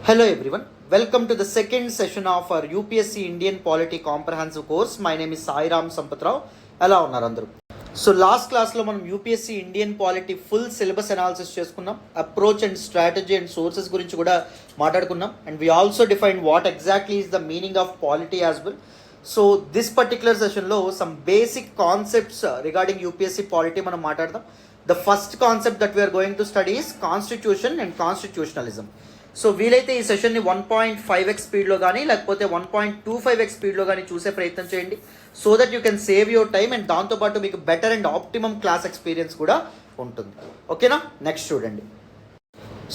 Hello everyone, welcome to the second session of our UPSC Indian Polity Comprehensive course. My name is Sai Ram Sampatrao. ఎలా ఉన్నారు అందరూ? So last క్లాస్లో మనం UPSC Indian polity full syllabus analysis చేసుకున్నాం, approach and strategy and sources గురించి కూడా మాట్లాడుకున్నాం, and we also define what exactly is the meaning of polity as well. So this particular సెషన్లో some basic concepts regarding UPSC polity మనం మాట్లాడదాం. The first concept that we are going to study is constitution and constitutionalism. So వీలైతే ఈ సెషన్ని 1.5x స్పీడ్లో కానీ లేకపోతే 1.25x స్పీడ్లో కానీ చూసే ప్రయత్నం చేయండి, so that you can save your time and దాంతోపాటు మీకు better and optimum class experience కూడా ఉంటుంది. ఓకేనా? నెక్స్ట్ చూడండి.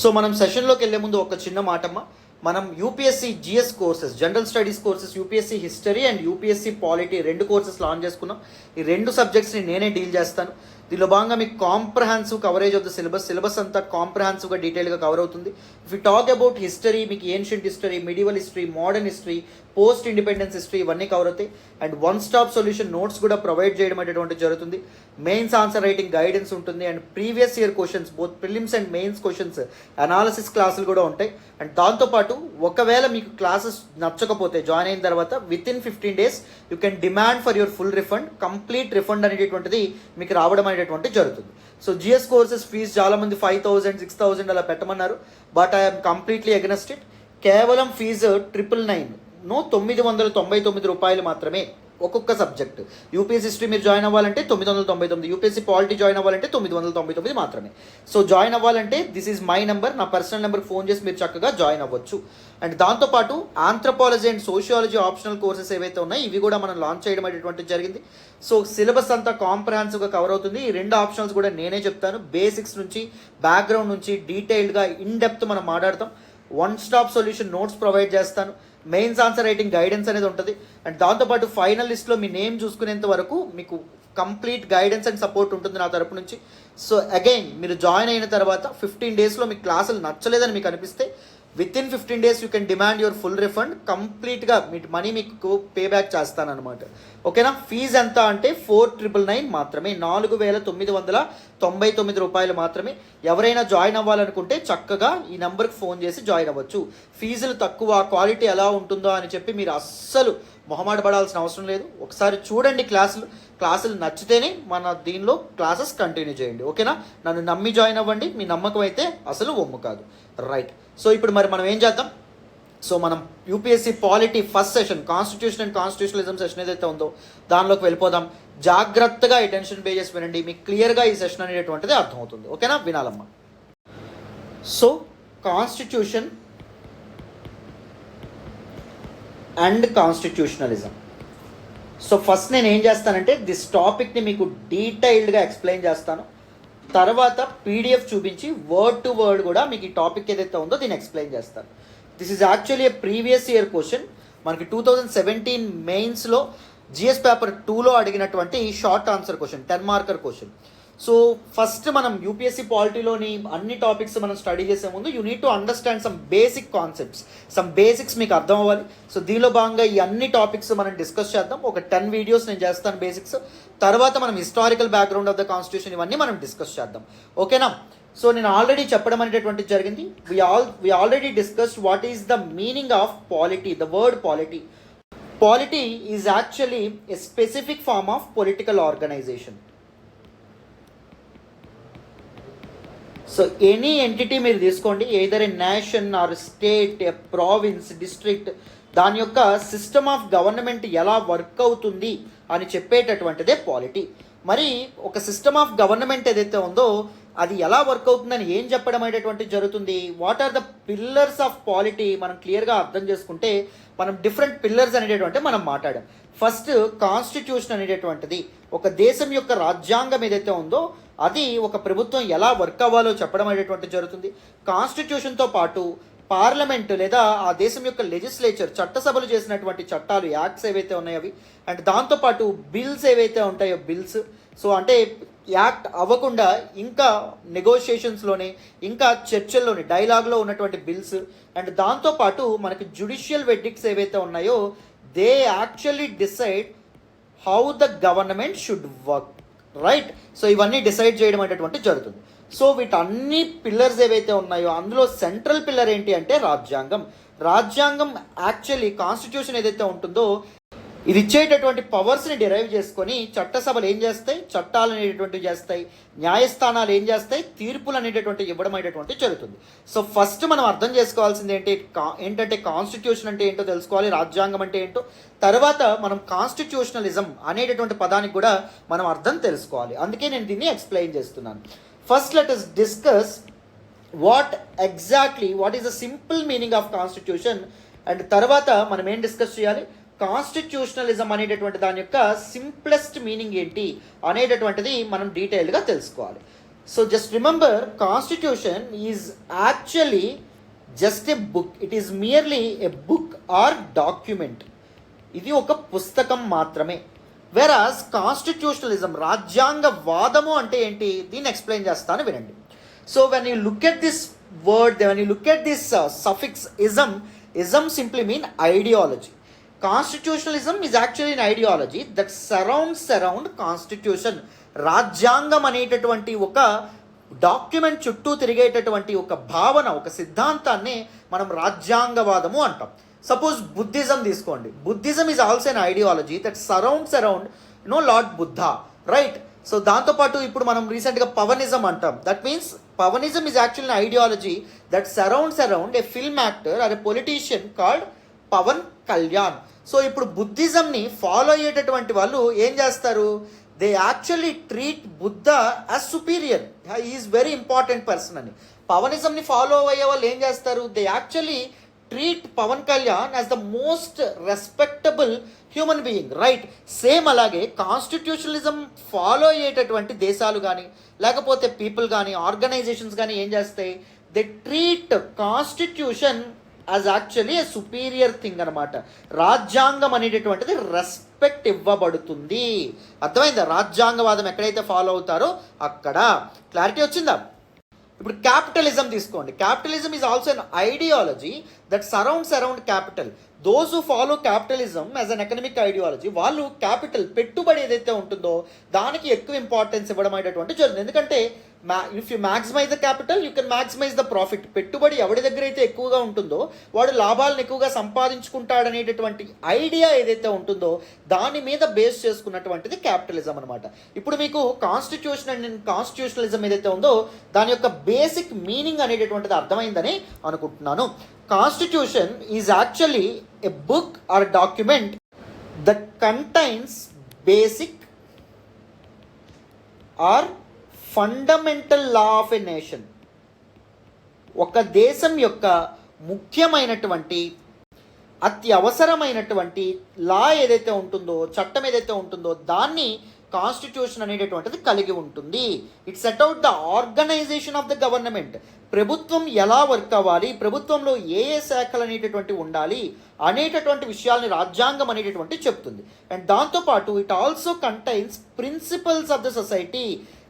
సో మనం సెషన్లోకి వెళ్ళే ముందు ఒక చిన్న మాటమ్మ, మనం UPSC GS courses, general studies courses, UPSC history and UPSC polity రెండు కోర్సెస్ లాంచ్ చేసుకున్నాం. ఈ రెండు సబ్జెక్ట్స్ని నేనే డీల్ చేస్తాను. దీనిలో భాగంగా మీకు comprehensive coverage of the syllabus అంతా కాంప్రహెన్సివ్గా డీటెయిల్గా కవర్ అవుతుంది. If you talk about history, మీకు ancient history, medieval history, modern history, post independence history ఇవన్నీ కవర్ అవుతాయి. And one stop solution notes కూడా ప్రొవైడ్ చేయడం అనేటువంటిది జరుగుతుంది. మెయిన్స్ ఆన్సర్ రైటింగ్ గైడెన్స్ ఉంటుంది, and previous year questions, both prelims and mains questions analysis క్లాసులు కూడా ఉంటాయి. అండ్ దాంతోపాటు ఒకవేళ మీకు క్లాసెస్ నచ్చకపోతే జాయిన్ అయిన తర్వాత within 15 days you can demand for your full refund, complete refund అనేటువంటిది మీకు రావడం అనేటువంటి జరుగుతుంది. సో జిఎస్ కోర్సెస్ ఫీజు చాలామంది 5,000, 6,000 అలా పెట్టమన్నారు, but I'm completely against it. కేవలం ఫీజు 999 రూపాయలు మాత్రమే ఒక్కొక్క సబ్జెక్ట్. యూపీఎస్సీ హిస్టరీ మీరు జాయిన్ అవ్వాలంటే 999, యూపీఎస్సీ పాలిటీ జాయిన్ అవ్వాలంటే 999 మాత్రమే. సో జాయిన్ అవ్వాలంటే దిస్ ఈజ్ మై నెంబర్, నా పర్సనల్ నెంబర్కి ఫోన్ చేసి మీరు చక్కగా జాయిన్ అవ్వచ్చు. అండ్ దాంతోపాటు anthropology and sociology optional courses ఏవైతే ఉన్నాయో ఇవి కూడా మనం లాంచ్ చేయడం అనేటువంటిది జరిగింది. సో సిలబస్ అంతా కాంప్రహెన్సివ్గా కవర్ అవుతుంది. ఈ రెండు ఆప్షనల్స్ కూడా నేనే చెప్తాను. బేసిక్స్ నుంచి, బ్యాక్గ్రౌండ్ నుంచి డీటెయిల్డ్గా ఇన్ డెప్త్ మనం మాట్లాడతాం. One stop solution notes provide చేస్తాను. మెయిన్స్ ఆన్సర్ రైటింగ్ గైడెన్స్ అనేది ఉంటుంది. అండ్ దాంతోపాటు ఫైనల్ లిస్ట్లో మీ నేమ్ చూసుకునేంత వరకు మీకు కంప్లీట్ గైడెన్స్ అండ్ సపోర్ట్ ఉంటుంది నా తరపు నుంచి. సో అగైన్ మీరు జాయిన్ అయిన తర్వాత 15 daysలో మీకు క్లాసులు నచ్చలేదని మీకు అనిపిస్తే within 15 days you can demand your full refund. కంప్లీట్గా మీ మనీ మీకు పే బ్యాక్ చేస్తానమాట. ఓకేనా? ఫీజు ఎంత అంటే 4,999 మాత్రమే, 4,999 రూపాయలు మాత్రమే. ఎవరైనా జాయిన్ అవ్వాలనుకుంటే చక్కగా ఈ నెంబర్కి ఫోన్ చేసి జాయిన్ అవ్వచ్చు. ఫీజులు తక్కువ, క్వాలిటీ ఎలా ఉంటుందో అని చెప్పి మీరు అస్సలు మొహమాట పడాల్సిన అవసరం లేదు. ఒకసారి చూడండి క్లాసులు నచ్చితేనే మన దీనిలో క్లాసెస్ కంటిన్యూ చేయండి. ఓకేనా? నన్ను నమ్మి జాయిన్ అవ్వండి. మీ నమ్మకం అయితే అసలు ఒమ్ము కాదు. రైట్. సో ఇప్పుడు మరి మనం ఏం చేద్దాం? సో మనం UPSC polity first session, constitution and constitutionalism session ఏదైతే ఉందో దానిలోకి వెళ్ళిపోదాం. జాగ్రత్తగా అటెన్షన్ పే చేసి వినండి, మీకు క్లియర్గా ఈ సెషన్ అనేటువంటిది అర్థమవుతుంది. ఓకేనా? వినాలమ్మా. So constitution and constitutionalism. So first నేను ఏం చేస్తానంటే దిస్ టాపిక్ని మీకు డీటెయిల్డ్గా ఎక్స్ప్లెయిన్ చేస్తాను. తర్వాత పీడిఎఫ్ చూపించి వర్డ్ టు వర్డ్ కూడా మీకు ఈ టాపిక్ ఏదైతే ఉందో దీన్ని ఎక్స్ప్లెయిన్ చేస్తాను. This is actually A previous year question. మనకి 2017 మెయిన్స్లో జిఎస్ పేపర్ 2లో అడిగినటువంటి short answer question, 10 marker question. So first మనం యూపీఎస్సీ పాలిటీలోని అన్ని టాపిక్స్ మనం స్టడీ చేసే ముందు you need to understand some basic concepts, some basics మీకు అర్థం అవ్వాలి. సో దీనిలో భాగంగా ఈ అన్ని టాపిక్స్ మనం డిస్కస్ చేద్దాం. ఒక 10 వీడియోస్ నేను చేస్తాను బేసిక్స్. తర్వాత మనం historical background of the constitution ఇవన్నీ మనం డిస్కస్ చేద్దాం. ఓకేనా? సో నేను ఆల్రెడీ చెప్పడం అనేటువంటిది జరిగింది. We already discussed what is the meaning of polity, the word polity. Polity is actually a specific form of political organisation. So any entity మీరు తీసుకోండి, either a nation or state, a province, district, దాని యొక్క system of government ఎలా work అవుతుంది అని చెప్పేటటువంటిదే polity. మరి ఒక system of government ఏదైతే ఉందో అది ఎలా వర్క్ అవుతుందని ఏం చెప్పడం అనేటువంటిది జరుగుతుంది. What are the pillars of polity మనం క్లియర్గా అర్థం చేసుకుంటే మనం డిఫరెంట్ పిల్లర్స్ అనేటటువంటి మనం మాట్లాడాం. ఫస్ట్ కాన్స్టిట్యూషన్ అనేటటువంటిది ఒక దేశం యొక్క రాజ్యాంగం ఏదైతే ఉందో అది ఒక ప్రభుత్వం ఎలా వర్క్ అవ్వాలో చెప్పడం అనేటువంటిది జరుగుతుంది. కాన్స్టిట్యూషన్తో పాటు పార్లమెంటు లేదా ఆ దేశం యొక్క లెజిస్లేచర్, చట్టసభలు చేసినటువంటి చట్టాలు, యాక్ట్స్ ఏవైతే ఉన్నాయో అవి, అండ్ దాంతోపాటు బిల్స్ ఏవైతే ఉంటాయో బిల్స్. సో అంటే యాక్ట్ అవ్వకుండా ఇంకా నెగోషియేషన్స్లోనే, ఇంకా చర్చల్లోని, డైలాగ్లో ఉన్నటువంటి బిల్స్. అండ్ దాంతోపాటు మనకి జ్యుడిషియల్ వెర్డిక్ట్స్ ఏవైతే ఉన్నాయో they actually decide how the government should work. Right? So ఇవన్నీ డిసైడ్ చేయడం అనేటువంటి జరుగుతుంది. సో వీటన్ని పిల్లర్స్ ఏవైతే ఉన్నాయో అందులో సెంట్రల్ పిల్లర్ ఏంటి అంటే రాజ్యాంగం. రాజ్యాంగం యాక్చువల్లీ కాన్స్టిట్యూషన్ ఏదైతే ఉంటుందో ఇది ఇచ్చేటటువంటి పవర్స్ని డిరైవ్ చేసుకొని చట్టసభలు ఏం చేస్తాయి, చట్టాలు అనేటటువంటివి చేస్తాయి, న్యాయస్థానాలు ఏం చేస్తాయి, తీర్పులు అనేటటువంటి ఇవ్వడం అనేటటువంటి జరుగుతుంది. సో ఫస్ట్ మనం అర్థం చేసుకోవాల్సింది ఏంటంటే కాన్స్టిట్యూషన్ అంటే ఏంటో తెలుసుకోవాలి, రాజ్యాంగం అంటే ఏంటో. తర్వాత మనం కాన్స్టిట్యూషనలిజం అనేటటువంటి పదానికి కూడా మనం అర్థం తెలుసుకోవాలి. అందుకే నేను దీన్ని ఎక్స్ప్లెయిన్ చేస్తున్నాను. First let us discuss what is the simple meaning of constitution, and తర్వాత మనం ఏం డిస్కస్ చేయాలి, కాన్స్టిట్యూషనలిజం అనేటటువంటి దాని యొక్క సింప్లెస్ట్ మీనింగ్ ఏంటి అనేటటువంటిది మనం డీటెయిల్గా తెలుసుకోవాలి. So just remember, constitution is actually just a book. It is merely a book or document. ఇది ఒక పుస్తకం మాత్రమే. వెరాస్ కాన్స్టిట్యూషనలిజం, రాజ్యాంగవాదము అంటే ఏంటి, దీన్ని ఎక్స్ప్లెయిన్ చేస్తాను వినండి. So when you look at this word, when you look at this suffix ism simply mean ideology. Constitutionalism is actually an ideology that surrounds around constitution. రాజ్యాంగం అనేటటువంటి ఒక డాక్యుమెంట్ చుట్టూ తిరిగేటటువంటి ఒక భావన, ఒక సిద్ధాంతాన్ని మనం రాజ్యాంగవాదము అంటాం. సపోజ్ బుద్ధిజం తీసుకోండి. Buddhism is also an ideology that surrounds around lord Buddha, right? So దాంతోపాటు ఇప్పుడు మనం రీసెంట్గా పవనిజం అంటాం. That means Pawanism is actually an ideology that surrounds around a film actor or a politician called Pawan Kalyan. So ఇప్పుడు బుద్ధిజంని ఫాలో అయ్యేటటువంటి వాళ్ళు ఏం చేస్తారు, they actually treat Buddha as superior, is very important person అని. పవనిజంని ఫాలో అయ్యే వాళ్ళు ఏం చేస్తారు, they actually treat Pawan Kalyan as the most respectable human being, right? Same అలాగే కాన్స్టిట్యూషనలిజం ఫాలో అయ్యేటటువంటి దేశాలు కానీ లేకపోతే పీపుల్ కానీ ఆర్గనైజేషన్స్ కానీ ఏం చేస్తాయి, they treat constitution as actually A superior thing అనమాట. రాజ్యాంగం అనేటటువంటిది రెస్పెక్ట్ ఇవ్వబడుతుంది. అర్థమైందా? రాజ్యాంగవాదం ఎక్కడైతే ఫాలో అవుతారో అక్కడ. క్లారిటీ వచ్చిందా? ఇప్పుడు క్యాపిటలిజం తీసుకోండి. Capitalism is also an ideology that surrounds around capital. Those who follow capitalism as an economic ideology, వాళ్ళు క్యాపిటల్, పెట్టుబడి ఏదైతే ఉంటుందో దానికి ఎక్కువ ఇంపార్టెన్స్ ఇవ్వడం అనేటువంటి జరుగుతుంది. ఎందుకంటే if you maximise the capital you can maximise the profit. పెట్టుబడి ఎవరి దగ్గర అయితే ఎక్కువగా ఉంటుందో వాడు లాభాలను ఎక్కువగా సంపాదించుకుంటాడనేటటువంటి ఐడియా ఏదైతే ఉంటుందో దాని మీద బేస్ చేసుకున్నటువంటిది క్యాపిటలిజం అనమాట. ఇప్పుడు మీకు కాన్స్టిట్యూషన్ అండ్ కాన్స్టిట్యూషనలిజం ఏదైతే ఉందో దాని యొక్క బేసిక్ మీనింగ్ అనేటటువంటిది అర్థమైందని అనుకుంటున్నాను. Constitution is actually a book or document that contains basic or fundamental law of a nation. ఒక దేశం యొక్క ముఖ్యమైనటువంటి అత్యవసరమైనటువంటి లా ఏదైతే ఉంటుందో, చట్టం ఏదైతే ఉంటుందో దాన్ని కాన్స్టిట్యూషన్ అనేటటువంటిది కలిగి ఉంటుంది. It set out the organisation of the government. ప్రభుత్వం ఎలా వర్క్ అవ్వాలి, ప్రభుత్వంలో ఏ ఏ శాఖలు అనేటటువంటి ఉండాలి అనేటటువంటి విషయాల్ని రాజ్యాంగం అనేటటువంటి చెప్తుంది. అండ్ దాంతోపాటు it also contains principles of the society.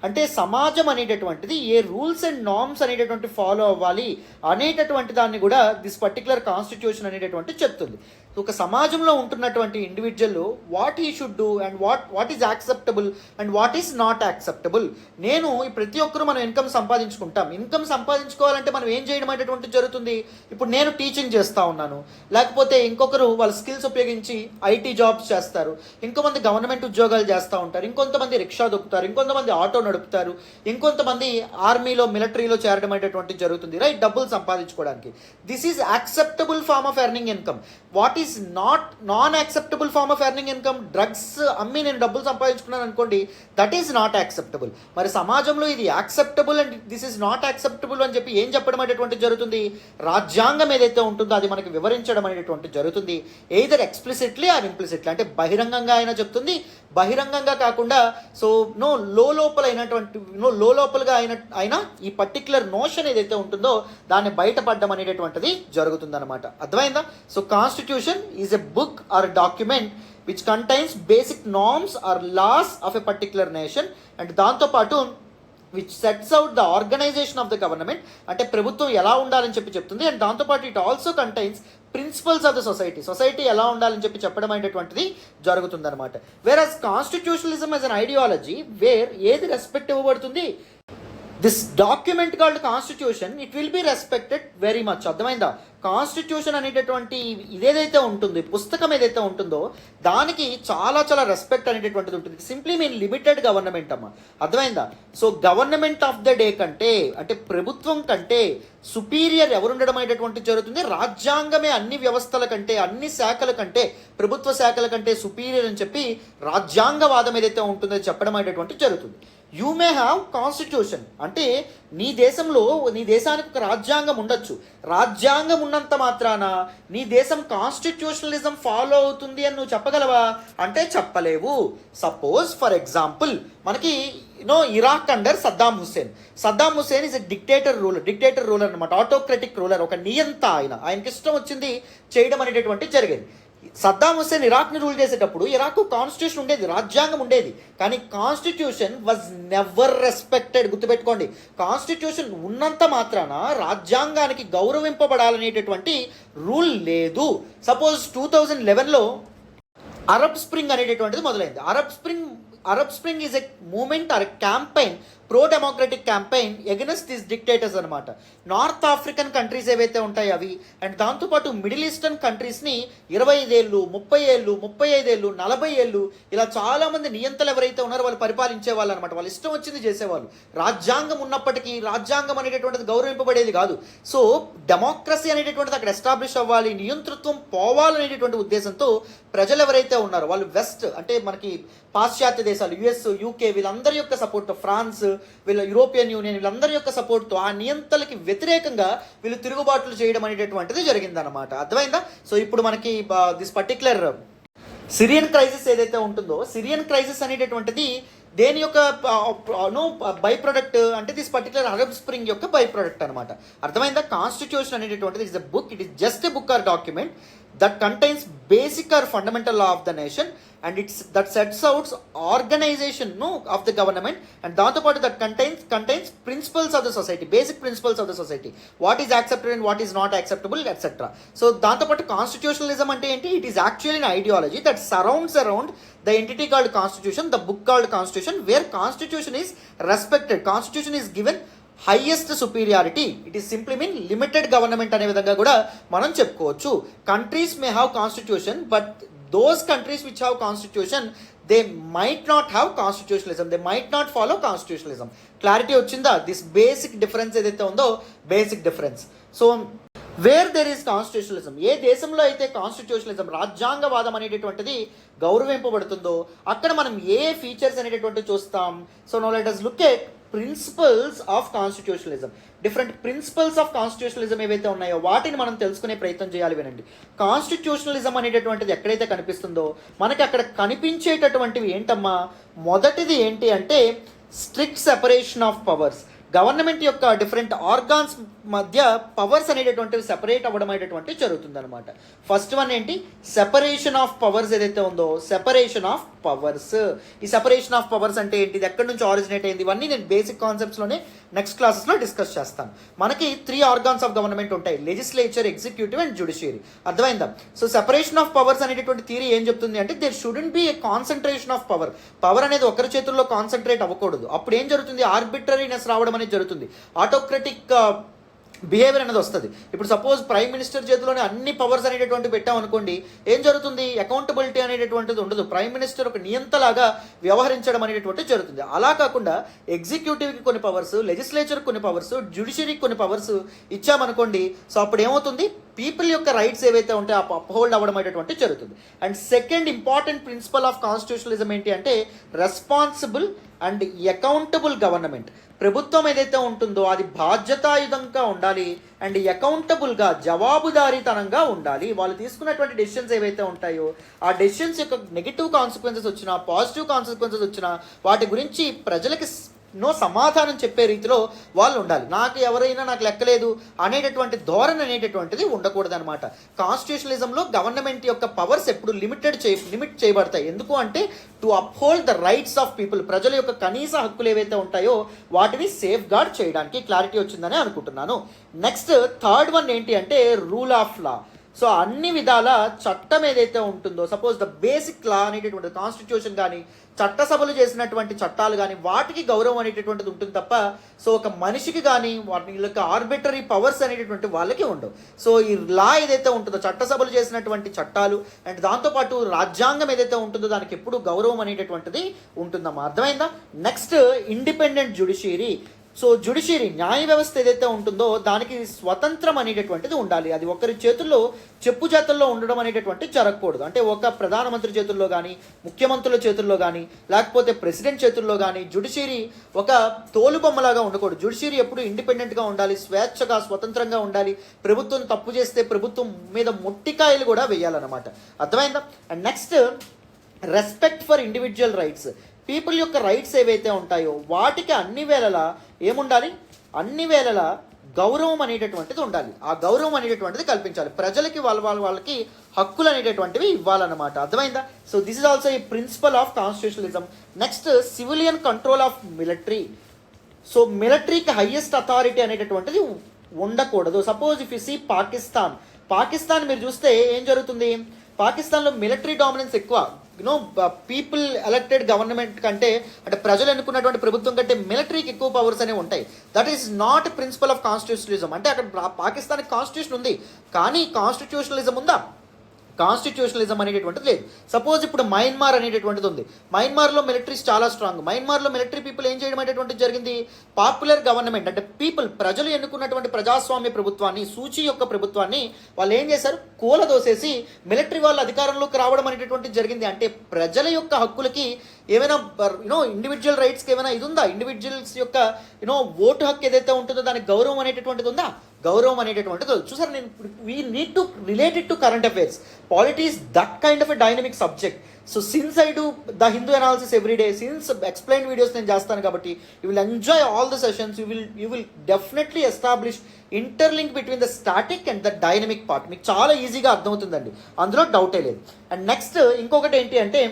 అంటే సమాజం అనేటటువంటిది ఏ రూల్స్ అండ్ నార్మ్స్ అనేటటువంటి ఫాలో అవ్వాలి అనేటటువంటి దాన్ని కూడా దిస్ పర్టికులర్ కాన్స్టిట్యూషన్ అనేటటువంటి చెప్తుంది. ఒక సమాజంలో ఉంటున్నటువంటి individual what he should do and what is acceptable and what is not acceptable. నేను ప్రతి ఒక్కరూ మనం ఇన్కమ్ సంపాదించుకుంటాం. ఇన్కమ్ సంపాదించుకోవాలంటే మనం ఏం చేయడం అనేటువంటి జరుగుతుంది. ఇప్పుడు నేను టీచింగ్ చేస్తూ ఉన్నాను, లేకపోతే ఇంకొకరు వాళ్ళ స్కిల్స్ ఉపయోగించి ఐటీ జాబ్స్ చేస్తారు, ఇంకొంతమంది గవర్నమెంట్ ఉద్యోగాలు చేస్తూ ఉంటారు, ఇంకొంతమంది రిక్షా దొక్కుతారు, ఇంకొంతమంది ఆటో నడుపుతారు, ఇంకొంతమంది ఆర్మీలో మిలిటరీలో చేరడం అనేటటువంటి జరుగుతుంది, రైట్? డబ్బులు సంపాదించుకోవడానికి. This is acceptable form of earning income. What is non acceptable form of earning income, drugs అమ్మి నేను డబ్బులు సంపాదించుకున్నాను అనుకోండి, దట్ ఈస్ నాట్ యాక్సెప్టబుల్. మరి సమాజంలో ఇది acceptable and this is not acceptable అని చెప్పి ఏం చెప్పడం అనేటువంటి జరుగుతుంది, రాజ్యాంగం ఏదైతే ఉంటుందో అది మనకి వివరించడం అనేటువంటి జరుగుతుంది. Either explicitly or implicitly. అంటే బహిరంగంగా అయినా చెప్తుంది, బహిరంగంగా కాకుండా సో లోపలగా అయినా ఈ పర్టిక్యులర్ నోషన్ ఏదైతే ఉంటుందో దాన్ని బయటపడడం అనేటటువంటిది జరుగుతుందన్నమాట. అర్థమైందా? So constitution is a book or document which contains basic norms or laws of a particular nation and దాంతోపాటు which sets out the organisation of the government. అంటే ప్రభుత్వం ఎలా ఉండాలని చెప్పి చెప్తుంది. అండ్ దాంతోపాటు it also contains principles of the society ఎలా ఉండాలని చెప్పి చెప్పడం అనేటటువంటిది జరుగుతుందన్నమాట. Whereas constitutionalism as an ideology where ఏది రెస్పెక్ట్ ఇవ్వబడుతుంది, this document called constitution it will be respected very much. అర్థమైందా? కాన్స్టిట్యూషన్ అనేటటువంటి ఇదేదైతే ఉంటుంది, పుస్తకం ఏదైతే ఉంటుందో దానికి చాలా చాలా రెస్పెక్ట్ అనేటటువంటిది ఉంటుంది. సింప్లీ మీన్ లిమిటెడ్ గవర్నమెంట్ అమ్మ. అర్థమైందా? So government of the day కంటే, అంటే ప్రభుత్వం కంటే సుపీరియర్ ఎవరుండడం అనేటటువంటి జరుగుతుంది. రాజ్యాంగమే అన్ని వ్యవస్థల కంటే, అన్ని శాఖల కంటే, ప్రభుత్వ శాఖల కంటే సుపీరియర్ అని చెప్పి రాజ్యాంగవాదం ఏదైతే ఉంటుందో చెప్పడం అనేటటువంటి జరుగుతుంది. యూ మే హ్యావ్ కాన్స్టిట్యూషన్ అంటే నీ దేశంలో, నీ దేశానికి ఒక రాజ్యాంగం ఉండొచ్చు. రాజ్యాంగం ఉన్నంత మాత్రాన నీ దేశం కాన్స్టిట్యూషనలిజం ఫాలో అవుతుంది అని నువ్వు చెప్పగలవా అంటే చెప్పలేవు. సపోజ్ ఫర్ ఎగ్జాంపుల్ మనకి Iraq under Saddam Hussein is a dictator ruler అనమాట. ఆటోక్రటిక్ రూలర్, ఒక నియంత. ఆయనకి ఇష్టం వచ్చింది చేయడం అనేటటువంటి జరిగేది. సద్దాం హుస్సేన్ ఇరాక్ని రూల్ చేసేటప్పుడు ఇరాక్ కాన్స్టిట్యూషన్ ఉండేది, రాజ్యాంగం ఉండేది, కానీ కాన్స్టిట్యూషన్ వాజ్ నెవర్ రెస్పెక్టెడ్. గుర్తుపెట్టుకోండి, కాన్స్టిట్యూషన్ ఉన్నంత మాత్రాన రాజ్యాంగానికి గౌరవింపబడాలనేటటువంటి రూల్ లేదు. సపోజ్ 2011లో అరబ్ స్ప్రింగ్ అనేటటువంటిది మొదలైంది. Arab Spring is a movement or campaign, pro democratic campaign against this dictators అనమాట. నార్త్ ఆఫ్రికన్ కంట్రీస్ ఏవైతే ఉంటాయి అవి, అండ్ దాంతోపాటు మిడిల్ ఈస్టర్న్ కంట్రీస్ని 25 ఏళ్ళు, 30 ఏళ్ళు, 35 ఏళ్ళు, 40 ఏళ్ళు ఇలా చాలామంది నియంతలు ఎవరైతే ఉన్నారో వాళ్ళు పరిపాలించే వాళ్ళు అనమాట. వాళ్ళు ఇష్టం వచ్చింది చేసేవాళ్ళు. రాజ్యాంగం ఉన్నప్పటికీ రాజ్యాంగం అనేటటువంటిది గౌరవింపబడేది కాదు. సో డెమోక్రసీ అనేటటువంటిది అక్కడ ఎస్టాబ్లిష్ అవ్వాలి, నియంతృత్వం పోవాలనేటటువంటి ఉద్దేశంతో ప్రజలు ఎవరైతే ఉన్నారో వాళ్ళు వెస్ట్ అంటే మనకి పాశ్చాత్య దేశాలు, యుఎస్, యూకే వీళ్ళందరి యొక్క సపోర్ట్తో, ఫ్రాన్స్, వీళ్ళ యూరోపియన్ యూనియన్ వీళ్ళందరి యొక్క సపోర్ట్తో ఆ నియంతలకి వ్యతిరేకంగా వీళ్ళు తిరుగుబాట్లు చేయడం అనేటటువంటిది జరిగిందనమాట. అర్థమైందా? సో ఇప్పుడు మనకి దిస్ పర్టిక్యులర్ సిరియన్ క్రైసిస్ ఏదైతే ఉంటుందో, సిరియన్ క్రైసిస్ అనేటటువంటిది దేని యొక్క బై ప్రొడక్ట్ అంటే దిస్ పర్టికులర్ అరబ్ స్ప్రింగ్ యొక్క బై ప్రొడక్ట్ అనమాట. అర్థమైందా? కాన్స్టిట్యూషన్ అనేటటువంటిది is a book, it is just a book or document that contains basic or fundamental law of the nation, and that sets out organization of the government, and దాంతో పాటు that contains principles of the society, basic principles of the society, what is accepted and what is not acceptable, etc. So దాంతో పాటు constitutionalism అంటే ఏంటి? it is actually an ideology that surrounds around the entity called constitution, the book called constitution, where constitution is respected, constitution is given highest superiority. It is simply mean limited government అనే విధంగా కూడా మనం చెప్పుకోవచ్చు. Countries may have constitution, but those countries which have constitution they might not have constitutionalism, they might not follow constitutionalism. Clarity వచ్చిందా? This basic difference ఏదైతే ఉందో, basic difference. So where there is constitutionalism, ఏ దేశంలో అయితే constitutionalism రాజ్యాంగవాదం అనేటటువంటిది గౌరవింపబడుతుందో అక్కడ మనం ఏ features అనేటటువంటివి చూస్తాం. So now let us look at principles of constitutionalism. Different principles of constitutionalism ఏవైతే ఉన్నాయో వాటిని మనం తెలుసుకునే ప్రయత్నం చేయాలి. వినండి, కాన్స్టిట్యూషనలిజం అనేటటువంటిది ఎక్కడైతే కనిపిస్తుందో మనకి అక్కడ కనిపించేటటువంటివి ఏంటమ్మా? మొదటిది ఏంటి అంటే strict separation of powers. Government యొక్క డిఫరెంట్ ఆర్గాన్స్ మధ్య పవర్స్ అనేటటువంటివి సెపరేట్ అవ్వడం అనేటటువంటి జరుగుతుంది అనమాట. ఫస్ట్ వన్ ఏంటి? సెపరేషన్ ఆఫ్ పవర్స్ ఏదైతే ఉందో, సెపరేషన్ ఆఫ్ పవర్స్. ఈ సెపరేషన్ ఆఫ్ పవర్స్ అంటే ఏంటి, ఎక్కడి నుంచి ఆరిజినేట్ అయింది, ఇవన్నీ నేను బేసిక్ కాన్సెప్ట్స్లోనే నెక్స్ట్ క్లాసెస్లో డిస్కస్ చేస్తాను. మనకి 3 ఆర్గాన్స్ ఆఫ్ గవర్నమెంట్ ఉంటాయి, లెజిస్లేచర్, ఎగ్జిక్యూటివ్ అండ్ జ్యుడిషియరీ. అర్థమైందా? సో సెపరేషన్ ఆఫ్ పవర్స్ అనేటటువంటి థియరీ ఏం చెప్తుంది అంటే there shouldn't be A concentration of power. Power అనేది ఒకరి చేతుల్లో కాన్సన్ట్రేట్ అవ్వకూడదు. అప్పుడు ఏం జరుగుతుంది? ఆర్బిట్రరీనెస్ రావడం అనేది జరుగుతుంది, ఆటోక్రటిక్ బిహేవియర్ అనేది వస్తుంది. ఇప్పుడు సపోజ్ ప్రైమ్ మినిస్టర్ చేతిలోనే అన్ని పవర్స్ అనేటటువంటి పెట్టాం అనుకోండి, ఏం జరుగుతుంది? అకౌంటబిలిటీ అనేటటువంటిది ఉండదు. ప్రైమ్ మినిస్టర్ ఒక నియంతలాగా వ్యవహరించడం అనేటటువంటిది జరుగుతుంది. అలా కాకుండా ఎగ్జిక్యూటివ్కి కొన్ని పవర్స్, లెజిస్లేచర్కి కొన్ని పవర్స్, జ్యుడిషియరీకి కొన్ని పవర్స్ ఇచ్చామనుకోండి. సో అప్పుడు ఏమవుతుంది? పీపుల్ యొక్క రైట్స్ ఏవైతే ఉంటాయో అప్హోల్డ్ అవ్వడం అనేటువంటి జరుగుతుంది. And second important principle of constitutionalism ఏంటి అంటే రెస్పాన్సిబుల్ అండ్ అకౌంటబుల్ గవర్నమెంట్. ప్రభుత్వం ఏదైతే ఉంటుందో అది బాధ్యతాయుతంగా ఉండాలి అండ్ అకౌంటబుల్గా, జవాబుదారీతనంగా ఉండాలి. వాళ్ళు తీసుకున్నటువంటి డెసిషన్స్ ఏవైతే ఉంటాయో ఆ డెసిషన్స్ యొక్క నెగిటివ్ కాన్సిక్వెన్సెస్ వచ్చినా, పాజిటివ్ కాన్సిక్వెన్సెస్ వచ్చినా వాటి గురించి ప్రజలకి సమాధానం చెప్పే రీతిలో వాళ్ళు ఉండాలి. నాకు ఎవరైనా నాకు లెక్కలేదు అనేటటువంటి ధోరణి అనేటటువంటిది ఉండకూడదు అనమాట. కాన్స్టిట్యూషనలిజంలో గవర్నమెంట్ యొక్క పవర్స్ ఎప్పుడు లిమిట్ చేయబడతాయి. ఎందుకు అంటే to uphold the rights of people, ప్రజల యొక్క కనీస హక్కులు ఏవైతే ఉంటాయో వాటిని సేఫ్ గార్డ్ చేయడానికి. క్లారిటీ వచ్చిందని అనుకుంటున్నాను. నెక్స్ట్ థర్డ్ వన్ ఏంటి అంటే రూల్ ఆఫ్ లా. సో అన్ని విధాల చట్టం ఏదైతే ఉంటుందో, సపోజ్ ద బేసిక్ లా అనేటటువంటి కాన్స్టిట్యూషన్ కానీ, చట్టసభలు చేసినటువంటి చట్టాలు కానీ వాటికి గౌరవం అనేటటువంటిది ఉంటుంది తప్ప సో ఒక మనిషికి కానీ వీళ్ళకి ఆర్బిటరీ పవర్స్ అనేటటువంటి వాళ్ళకి ఉండవు. సో ఈ లా ఏదైతే ఉంటుందో, చట్టసభలు చేసినటువంటి చట్టాలు అండ్ దాంతోపాటు రాజ్యాంగం ఏదైతే ఉంటుందో దానికి ఎప్పుడు గౌరవం అనేటటువంటిది ఉంటుందమ్మా. అర్థమైందా? Next independent judiciary. So judiciary న్యాయ వ్యవస్థ ఏదైతే ఉంటుందో దానికి స్వతంత్రం అనేటటువంటిది ఉండాలి. అది ఒకరి చేతుల్లో చెప్పు చేతుల్లో ఉండడం అనేటటువంటి జరగకూడదు. అంటే ఒక ప్రధానమంత్రి చేతుల్లో కానీ, ముఖ్యమంత్రుల చేతుల్లో కానీ, లేకపోతే ప్రెసిడెంట్ చేతుల్లో కానీ జ్యుడిషియరీ ఒక తోలుబొమ్మలాగా ఉండకూడదు. జ్యుడిషియరీ ఎప్పుడు ఇండిపెండెంట్గా ఉండాలి, స్వేచ్ఛగా స్వతంత్రంగా ఉండాలి. ప్రభుత్వం తప్పు చేస్తే ప్రభుత్వం మీద మొట్టికాయలు కూడా వేయాలన్నమాట. అర్థమైందా? And next respect for individual rights. People యొక్క రైట్స్ ఏవైతే ఉంటాయో వాటికి అన్ని వేళలా ఏముండాలి, అన్ని వేళలా గౌరవం అనేటటువంటిది ఉండాలి. ఆ గౌరవం అనేటటువంటిది కల్పించాలి. ప్రజలకి వాళ్ళకి హక్కులు అనేటటువంటివి ఇవ్వాలన్నమాట. అర్థమైందా? So this is also a principle of constitutionalism. Next civilian control of military. So మిలిటరీకి హయ్యెస్ట్ అథారిటీ అనేటటువంటిది ఉండకూడదు. Suppose if you see Pakistan మీరు చూస్తే ఏం జరుగుతుంది, పాకిస్తాన్లో మిలిటరీ డామినెన్స్ ఎక్కువ. పీపుల్ ఎలక్టెడ్ గవర్నమెంట్ కంటే, అంటే ప్రజలు ఎన్నుకున్నటువంటి ప్రభుత్వం కంటే మిలిటరీకి ఎక్కువ పవర్స్ అనేవి ఉంటాయి. That is not principle of constitutionalism. అంటే అక్కడ పాకిస్తాన్కి కాన్స్టిట్యూషన్ ఉంది కానీ కాన్స్టిట్యూషనలిజం ఉందా? కాన్స్టిట్యూషనలిజం అనేటటువంటిది లేదు. సపోజ్ ఇప్పుడు మయన్మార్ అనేటటువంటిది ఉంది. మయన్మార్లో మిలిటరీస్ చాలా స్ట్రాంగ్. మయన్మార్లో మిలిటరీ పీపుల్ ఏం చేయడం అనేటటువంటిది జరిగింది, పాపులర్ గవర్నమెంట్ అంటే ప్రజలు ఎన్నుకున్నటువంటి ప్రజాస్వామ్య ప్రభుత్వాన్ని, సూచి యొక్క ప్రభుత్వాన్ని వాళ్ళు ఏం చేశారు, కూలదోసేసి మిలిటరీ వాళ్ళు అధికారంలోకి రావడం అనేటటువంటిది జరిగింది. అంటే ప్రజల యొక్క హక్కులకి ఏమైనా ఇండివిజువల్ రైట్స్కి ఏమైనా ఇది ఉందా? ఇండివిజువల్స్ యొక్క ఓటు హక్కు ఏదైతే ఉంటుందో దానికి గౌరవం అనేటటువంటిది ఉందా? గౌరవం అనేటటువంటిది చూసారు. నేను we need to relate it to current affairs. Polity is that kind of a dynamic subject. So since I do the Hindu analysis every day, since explained videos నేను చేస్తాను కాబట్టి you will enjoy all the sessions. You will definitely establish interlink between the static and the dynamic part. మీకు చాలా ఈజీగా అర్థమవుతుందండి, అందులో డౌటే లేదు. అండ్ నెక్స్ట్ ఇంకొకటి ఏంటి అంటే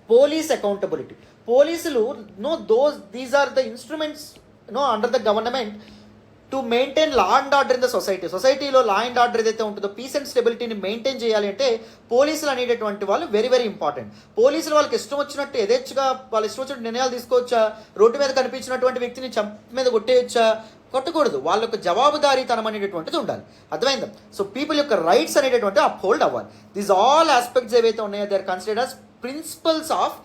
పోలీస్ అకౌంటబిలిటీ. పోలీసులు these are the instruments under the government to maintain law and order in the సొసైటీలో లా అండ్ ఆర్డర్ ఏదైతే ఉంటుందో పీస్ అండ్ స్టెబిలిటీని మెయింటైన్ చేయాలి అంటే పోలీసులు అనేటటువంటి వాళ్ళు వెరీ వెరీ ఇంపార్టెంట్. పోలీసులు వాళ్ళకి ఇష్టం వచ్చినట్టు యథేచ్ఛగా వాళ్ళు ఇష్టం వచ్చినట్టు నిర్ణయాలు తీసుకోవచ్చా? రోడ్డు మీద కనిపించినటువంటి వ్యక్తిని చంప మీద కొట్టేయచ్చా? కొట్టకూడదు. వాళ్ళ యొక్క జవాబుదారీతనం అనేటటువంటిది ఉండాలి. అర్థమైందా? సో పీపుల్ యొక్క రైట్స్ అనేటటువంటి అప్హోల్డ్ అవ్వాలి. దీస్ ఆల్ ఆస్పెక్ట్స్ ఏవైతే ఉన్నాయో they are considered as principles of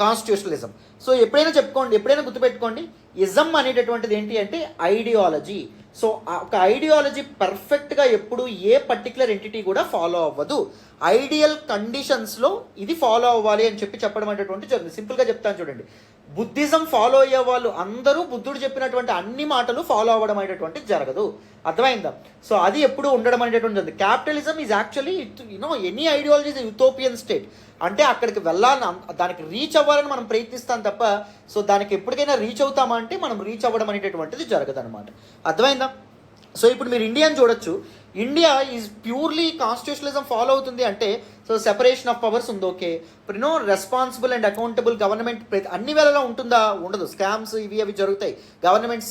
constitutionalism. So ఎప్పుడైనా గుర్తుపెట్టుకోండి, ఇజం అనేటటువంటిది ఏంటి అంటే ఐడియాలజీ. సో ఒక ఐడియాలజీ పర్ఫెక్ట్గా ఎప్పుడు ఏ పర్టికులర్ ఎంటిటీ కూడా ఫాలో అవ్వదు. ఐడియల్ కండిషన్స్లో ఇది ఫాలో అవ్వాలి అని చెప్పడం అనేటటువంటి జరుగుతుంది. సింపుల్గా చెప్తాను చూడండి, బుద్ధిజం ఫాలో అయ్యే వాళ్ళు అందరూ బుద్ధుడు చెప్పినటువంటి అన్ని మాటలు ఫాలో అవ్వడం అనేటటువంటి జరగదు. అర్థమైందా? సో అది ఎప్పుడు ఉండడం అనేటటువంటి జరుగుతుంది. Capitalism is actually any ideology is utopian state. అంటే అక్కడికి వెళ్ళాలని, దానికి రీచ్ అవ్వాలని మనం ప్రయత్నిస్తాం తప్ప సో దానికి ఎప్పటికైనా రీచ్ అవుతామా అంటే మనం రీచ్ అవ్వడం అనేటటువంటిది జరగదు అనమాట. అర్థమైందా? సో ఇప్పుడు మీరు ఇండియాని చూడొచ్చు. India is purely constitutionalism follow అవుతుంది అంటే సో సెపరేషన్ ఆఫ్ పవర్స్ ఉంది, okay. Responsible and accountable government అన్ని వేళలా ఉంటుందా? ఉండదు. స్కామ్స్ అవి జరుగుతాయి. గవర్నమెంట్స్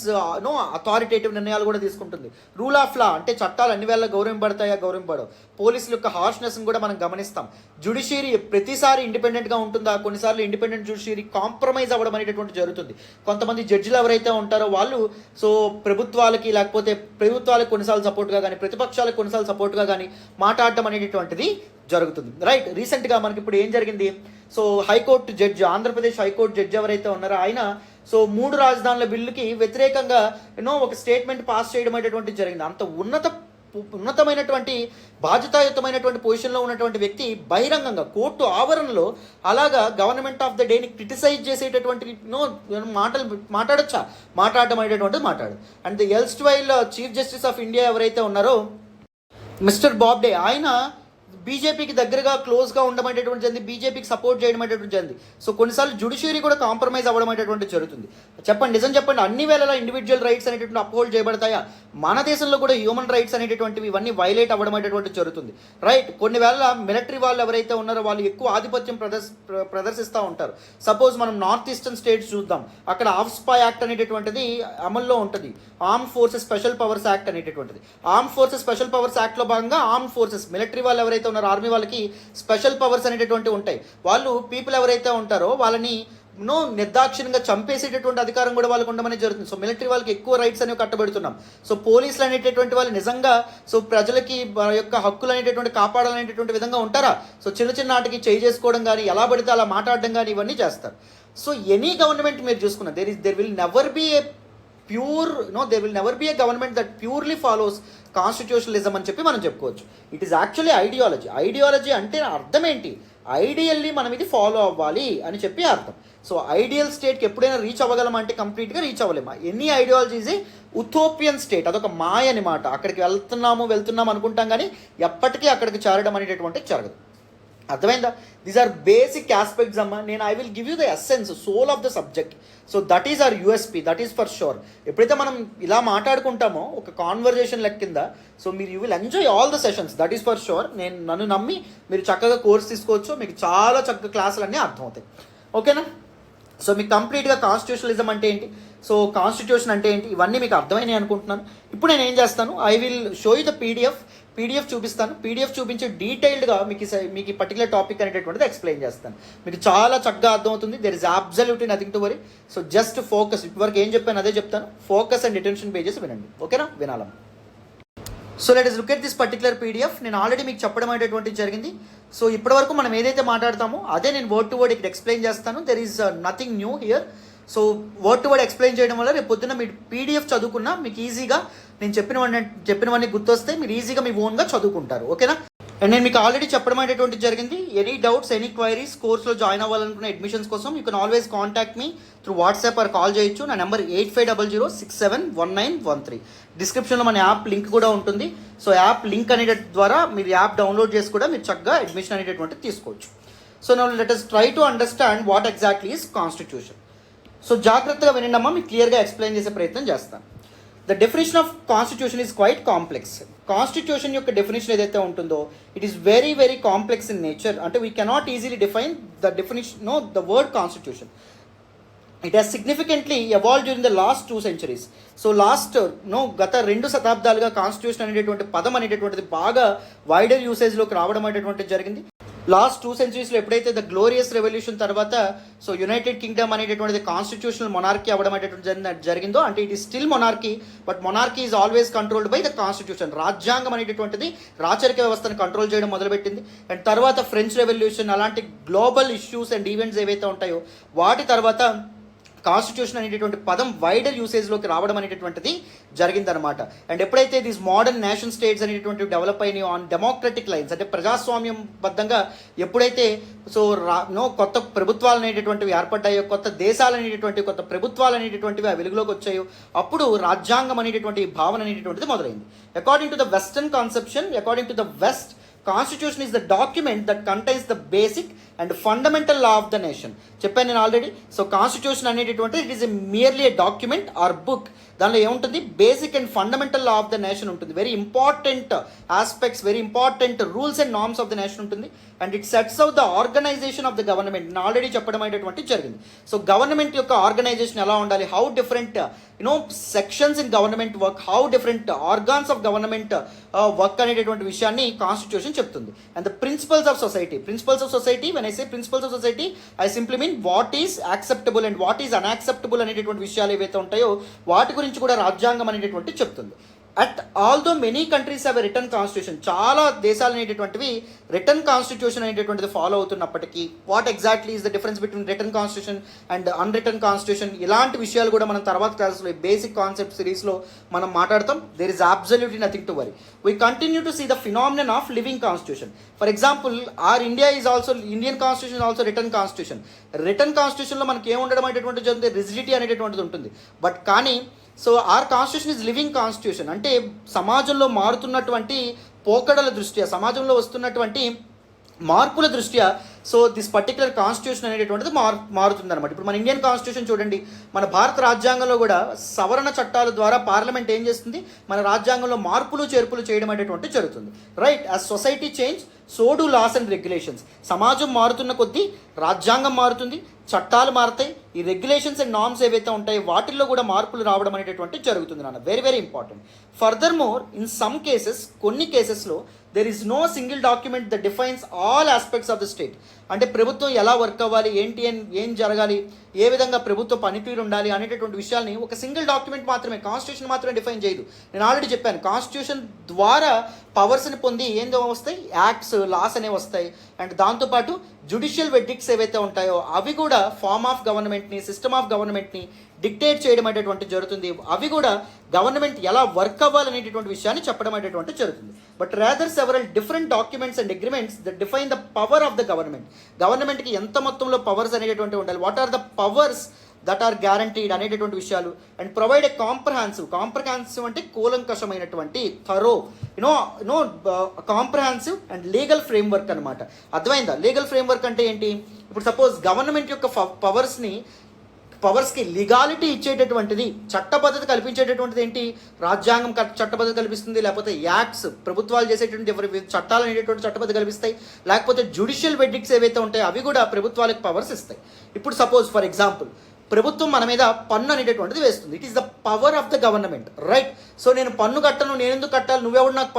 అథారిటేటివ్ నిర్ణయాలు కూడా తీసుకుంటుంది. రూల్ ఆఫ్ లా అంటే చట్టాలు అన్ని వేళ గౌరవింపడతాయా? గౌరవింపడవు. పోలీసుల యొక్క హార్ష్నెస్ని కూడా మనం గమనిస్తాం. జ్యుడిషియరీ ప్రతిసారి ఇండిపెండెంట్గా ఉంటుందా? కొన్నిసార్లు ఇండిపెండెంట్ జ్యుడిషియరీ కాంప్రమైజ్ అవ్వడం అనేటటువంటి జరుగుతుంది. కొంతమంది జడ్జిలు ఎవరైతే ఉంటారో వాళ్ళు సో ప్రభుత్వాలకి లేకపోతే ప్రభుత్వాలకు కొన్నిసార్లు సపోర్ట్గా కానీ ప్రతిపక్షాలకు కొన్నిసార్లు సపోర్ట్గా కానీ మాట్లాడడం అనేటటువంటిది జరుగుతుంది. రైట్. రీసెంట్గా మనకి ఇప్పుడు ఏం జరిగింది, so high court judge, Andhra Pradesh high court judge ఎవరైతే ఉన్నారో ఆయన సో 3 రాజధానుల బిల్లుకి వ్యతిరేకంగా ఒక స్టేట్మెంట్ పాస్ చేయడం అనేటటువంటి జరిగింది. అంత ఉన్నతమైనటువంటి బాధ్యతాయుతమైనటువంటి పొజిషన్లో ఉన్నటువంటి వ్యక్తి బహిరంగంగా కోర్టు ఆవరణలో అలాగా గవర్నమెంట్ ఆఫ్ ద డేని క్రిటిసైజ్ చేసేటటువంటి మాట్లాడడం అనేటటువంటిది మాట్లాడు. And the ఎల్స్ట్ while chief justice of India ఎవరైతే ఉన్నారో మిస్టర్ బాబ్డే, ఆయన బీజేపీకి దగ్గరగా క్లోజ్గా ఉండమనేటువంటి జరిగింది, బీజేపీకి సపోర్ట్ చేయడం అనేటువంటి జరిగింది. సో కొన్నిసార్లు జ్యుడిషియరీ కూడా కాంప్రమైజ్ అవ్వడం అనేటువంటి జరుగుతుంది. చెప్పండి, నిజం చెప్పండి, అన్ని వేళలా ఇండివిజువల్ రైట్స్ అనేటువంటి అప్హోల్డ్ చేయబడతాయా? మన దేశంలో కూడా హ్యూమన్ రైట్స్ అనేటువంటివి ఇవన్నీ వైలేట్ అవ్వడం అనేటువంటి జరుగుతుంది, రైట్? కొన్ని వేళ మిలిటరీ వాళ్ళు ఎవరైతే ఉన్నారో వాళ్ళు ఎక్కువ ఆధిపత్యం ప్రదర్శిస్తూ ఉంటారు. సపోజ్ మనం నార్త్ ఈస్టర్న్ స్టేట్స్ చూద్దాం, అక్కడ ఆఫ్స్పా యాక్ట్ అనేటువంటిది అమల్లో ఉంటుంది, arm forces special powers act అనేటువంటిది. ఆర్మ్ ఫోర్సెస్ స్పెషల్ పవర్స్ యాక్ట్లో భాగంగా ఆర్మ్ ఫోర్సెస్ మిలిటరీ వాళ్ళు ఎవరైతే ఉన్నారో, ఆర్మీ వాళ్ళకి స్పెషల్ పవర్స్ అనేటువంటివి ఉంటాయి. వాళ్ళు పీపుల్ ఎవరైతే ఉంటారో వాళ్ళని నిర్దాక్షిణ్యంగా చంపేసేటటువంటి అధికారం కూడా వాళ్ళకు ఉండమని జరుగుతుంది. సో మిలిటరీ వాళ్ళకి ఎక్కువ రైట్స్ అనేవి కట్టబెడుతున్నాం. సో పోలీసులు అనేటటువంటి వాళ్ళు నిజంగా సో ప్రజలకి యొక్క హక్కులు అనేటటువంటి కాపాడాలనేటటువంటి విధంగా ఉంటారా? సో చిన్న చిన్న నాటికి చేయి చేసుకోవడం కానీ, ఎలా పడితే అలా మాట్లాడడం కానీ ఇవన్నీ చేస్తారు. సో ఎనీ గవర్నమెంట్ మీరు చూసుకున్న there will never be a government that purely follows constitutionalism అని చెప్పి మనం చెప్పుకోవచ్చు. ఇట్ ఈస్ యాక్చువల్లీ ఐడియాలజీ అంటే అర్థం ఏంటి? ఐడియల్లీ మనం ఇది ఫాలో అవ్వాలి అని చెప్పి అర్థం. సో ఐడియల్ స్టేట్కి ఎప్పుడైనా రీచ్ అవ్వగలం అంటే కంప్లీట్గా రీచ్ అవ్వలేమా? ఎనీ ఐడియాలజీస్ ఏ ఉథోపియన్ స్టేట్, అదొక మాయ అనమాట. అక్కడికి వెళ్తున్నాం అనుకుంటాం కానీ ఎప్పటికీ అక్కడికి చేరడం అనేటటువంటి జరగదు. అర్థమైందా? దీస్ ఆర్ బేసిక్ ఆస్పెక్ట్స్ అమ్మా. నేను I will give you the essence, soul of the subject. So that is our USP, that is for sure. ఎప్పుడైతే మనం ఇలా మాట్లాడుకుంటామో ఒక కాన్వర్జేషన్ లెక్క కింద, సో మీరు you will enjoy all the sessions, that is for sure. నన్ను నమ్మి మీరు చక్కగా కోర్స్ తీసుకోవచ్చు, మీకు చాలా చక్కగా క్లాసులు అన్నీ అర్థమవుతాయి. ఓకేనా? సో మీకు కంప్లీట్గా కాన్స్టిట్యూషనలిజం అంటే ఏంటి, సో కాన్స్టిట్యూషన్ అంటే ఏంటి, ఇవన్నీ మీకు అర్థమైనాయి అనుకుంటున్నాను. ఇప్పుడు నేను ఏం చేస్తాను, I will show you the PDF చూపిస్తాను. పీడిఎఫ్ చూపించి డీటెయిల్డ్గా మీకు ఈ పర్టికులర్ టాపిక్ అనేటటువంటిది ఎక్స్ప్లెయిన్ చేస్తాను. మీకు చాలా చక్కగా అర్థమవుతుంది. There is absolutely nothing to worry. So just focus, ఇప్పటివరకు ఏం చెప్పాను అదే చెప్తాను. ఫోకస్ అండ్ అటెన్షన్ పేజెస్ వినండి, ఓకేనా? వినాలం. So let us look at this particular PDF. నేను ఆల్రెడీ మీకు చెప్పడం అనేటువంటిది జరిగింది. సో ఇప్పటివరకు మనం ఏదైతే మాట్లాడతామో అదే నేను వర్డ్ టు వర్డ్ ఇక్కడ ఎక్స్ప్లెయిన్ చేస్తాను. There is nothing new here. So word to word explain చేయడం వల్ల రేపు పొద్దున్న మీరు PDF చదువుకున్నా మీకు ఈజీగా నేను చెప్పినవన్నీ గుర్తొస్తే మీరు ఈజీగా మీ ఓన్గా చదువుకుంటారు, ఓకేనా? అండ్ నేను మీకు ఆల్రెడీ చెప్పడం అనేటువంటి జరిగింది. ఎనీ డౌట్స్, ఎనీ క్వైరీస్, కోర్స్లో జాయిన్ అవ్వాలనుకున్న అడ్మిషన్స్ కోసం you can always contact me through WhatsApp or call చేయొచ్చు. నా నెంబర్ 8500671913. డిస్క్రిప్షన్లో మన యాప్ లింక్ కూడా ఉంటుంది. సో యాప్ లింక్ అనే ద్వారా మీరు యాప్ డౌన్లోడ్ చేసి కూడా మీరు చక్కగా అడ్మిషన్ అనేటువంటిది తీసుకోవచ్చు. So now let us try to understand what exactly is constitution. So జాగ్రత్తగా వినండమ్మా, మీకు క్లియర్గా ఎక్స్ప్లెయిన్ చేసే ప్రయత్నం చేస్తాను. The definition of constitution is quite complex. Constitution యొక్క డెఫినేషన్ ఏదైతే ఉంటుందో it is very very complex in nature. అంటే we cannot easily define the definition the word constitution. It has significantly evolve during the last 2 centuries. So గత 2 శతాబ్దాలుగా constitution అనేటటువంటి పదం అనేటటువంటిది బాగా వైడర్ యూసేజ్లోకి రావడం అనేటువంటిది జరిగింది. లాస్ట్ 2 centuries ఎప్పుడైతే ద గ్లోరియస్ రెవల్యూషన్ తర్వాత సో యునైటెడ్ కింగ్డమ్ అనేటటువంటిది కాన్స్టిట్యూషనల్ మొనార్కీ అవ్వడం అనేటువంటి జరిగిందో, అంటే it is still monarchy but monarchy is always controlled by the constitution. రాజ్యాంగం అనేటటువంటిది రాచరిక వ్యవస్థను కంట్రోల్ చేయడం మొదలుపెట్టింది. అండ్ తర్వాత ఫ్రెంచ్ రెవల్యూషన్ అలాంటి గ్లోబల్ ఇష్యూస్ అండ్ ఈవెంట్స్ ఏవైతే ఉంటాయో వాటి తర్వాత కాన్స్టిట్యూషన్ అనేటటువంటి పదం వైడర్ యూసేజ్లోకి రావడం అనేటటువంటిది జరిగిందనమాట. అండ్ ఎప్పుడైతే దీస్ మోడర్న్ నేషన్ స్టేట్స్ అనేటటువంటివి డెవలప్ అయినాయో ఆన్ డెమోక్రటిక్ లైన్స్, అంటే ప్రజాస్వామ్యం బద్ధంగా ఎప్పుడైతే సో కొత్త ప్రభుత్వాలు అనేటటువంటివి ఏర్పడ్డాయో, కొత్త దేశాలు అనేటటువంటి కొత్త ప్రభుత్వాలు అనేటటువంటివి ఆ వెలుగులోకి వచ్చాయో, అప్పుడు రాజ్యాంగం అనేటటువంటి భావన అనేటటువంటిది మొదలైంది. According to the western conception, according to the west, Constitution is the document that contains the basic and fundamental law of the nation. చెప్పాను నేను ఆల్రెడీ. సో కాన్స్టిట్యూషన్ అనేటటువంటి it is merely a document or book. దానిలో ఏముంటుంది? Basic and fundamental law of the nation ఉంటుంది. Very important aspects, very important rules and norms of the nation ఉంటుంది. And it sets out the organisation of the government. నేను already చెప్పడం అనేటువంటి జరిగింది. So government యొక్క organisation ఎలా ఉండాలి, how different sections in government work, how different organs of government work అనేటటువంటి విషయాన్ని కాన్స్టిట్యూషన్ చెప్తుంది. And the principles of society, when I say principles of society I simply mean what is acceptable and what is unacceptable అనేటటువంటి విషయాలు ఏవైతే ఉంటాయో వాటి గురించి కూడా రాజ్యాంగం అనేటటువంటి చెప్తుంది. At although many countries have a written constitution. చాలా దేశాలు అనేటటువంటివి రిటర్న్ కాన్స్టిట్యూషన్ అనేటటువంటిది ఫాలో అవుతున్నప్పటికీ what exactly is the difference between written constitution and unwritten constitution, ఇలాంటి విషయాలు కూడా మనం తర్వాత క్లాసెస్లో బేసిక్ కాన్సెప్ట్ సిరీస్లో మనం మాట్లాడతాం. There is absolutely nothing to worry. We continue to see the phenomenon of living constitution. For example Indian constitution also written constitution. Written కాన్స్టిట్యూషన్లో మనకి ఏముండడం అనేటువంటిది జరుగుతుంది, రిజిడిటీ అనేటటువంటిది ఉంటుంది. బట్ కానీ so our constitution is living constitution. అంటే సమాజంలో మారుతున్నటువంటి పోకడల దృష్ట్యా, సమాజంలో వస్తున్నటువంటి మార్పుల దృష్ట్యా సో దిస్ పర్టికులర్ కాన్స్టిట్యూషన్ అనేటటువంటిది మారుతుందన్నమాట. ఇప్పుడు మన ఇండియన్ కాన్స్టిట్యూషన్ చూడండి, మన భారత రాజ్యాంగంలో కూడా సవరణ చట్టాల ద్వారా పార్లమెంట్ ఏం చేస్తుంది, మన రాజ్యాంగంలో మార్పులు చేర్పులు చేయడం అనేటువంటి జరుగుతుంది. Right, as society change so do laws and regulations. సమాజం మారుతున్న కొద్దీ రాజ్యాంగం మారుతుంది, చట్టాలు మారుతాయి, ఈ రెగ్యులేషన్స్ అండ్ నార్మ్స్ ఏవైతే ఉంటాయో వాటిల్లో కూడా మార్పులు రావడం అనేటటువంటి జరుగుతుంది నాన్న. Very very important. Further more in some cases, కొన్ని కేసెస్లో there is no single document that defines all aspects of the state. అంటే ప్రభుత్వం ఎలా వర్క్ అవ్వాలి, ఏంటి ఏం జరగాలి, ఏ విధంగా ప్రభుత్వ పనితీరు ఉండాలి అనేటటువంటి విషయాల్ని ఒక సింగిల్ డాక్యుమెంట్ మాత్రమే, కాన్స్టిట్యూషన్ మాత్రమే డిఫైన్ చేయదు. నేను ఆల్రెడీ చెప్పాను, కాన్స్టిట్యూషన్ ద్వారా పవర్స్ని పొంది ఏందో వస్తాయి, యాక్ట్స్, లాస్ అనేవి వస్తాయి. అండ్ దాంతోపాటు జ్యుడిషియల్ వెర్డిక్ట్స్ ఏవైతే ఉంటాయో అవి కూడా ఫార్మ్ ఆఫ్ గవర్నమెంట్ని, సిస్టమ్ ఆఫ్ గవర్నమెంట్ని డిక్టేట్ చేయడం అనేటువంటి జరుగుతుంది. అవి కూడా గవర్నమెంట్ ఎలా వర్క్ అవ్వాలనేటటువంటి విషయాన్ని చెప్పడం అనేటువంటి జరుగుతుంది. But rather several different documents and agreements that define the power of the government. గవర్నమెంట్కి ఎంత మొత్తంలో పవర్స్ అనేటటువంటి ఉండాలి, what are the powers that are guaranteed అనేటటువంటి విషయాలు, అండ్ ప్రొవైడ్ ఎ కాంప్రహెన్సివ్ అంటే కూలంకషమైనటువంటి thorough comprehensive and legal framework అనమాట. అర్థమైందా? లీగల్ ఫ్రేమ్వర్క్ అంటే ఏంటి? ఇప్పుడు సపోజ్ గవర్నమెంట్ యొక్క పవర్స్కి లీగాలిటీ ఇచ్చేటటువంటిది, చట్టబద్ధత కల్పించేటటువంటిది ఏంటి? రాజ్యాంగం చట్టబద్ధత కల్పిస్తుంది, లేకపోతే యాక్ట్స్, ప్రభుత్వాలు చేసేటువంటి చట్టాలు అనేటటువంటి చట్టబద్ధత కల్పిస్తాయి, లేకపోతే జ్యుడిషియల్ వెర్డిక్ట్స్ ఏవైతే ఉంటాయో అవి కూడా ప్రభుత్వాలకు పవర్స్ ఇస్తాయి. ఇప్పుడు సపోజ్ ఫర్ ఎగ్జాంపుల్ ప్రభుత్వం మన మీద పన్ను అనేటటువంటిది వేస్తుంది. It is the power of the government, right? So నేను పన్ను కట్టను, నేను ఎందుకు కట్టాలి, నువ్వెవడు నాకు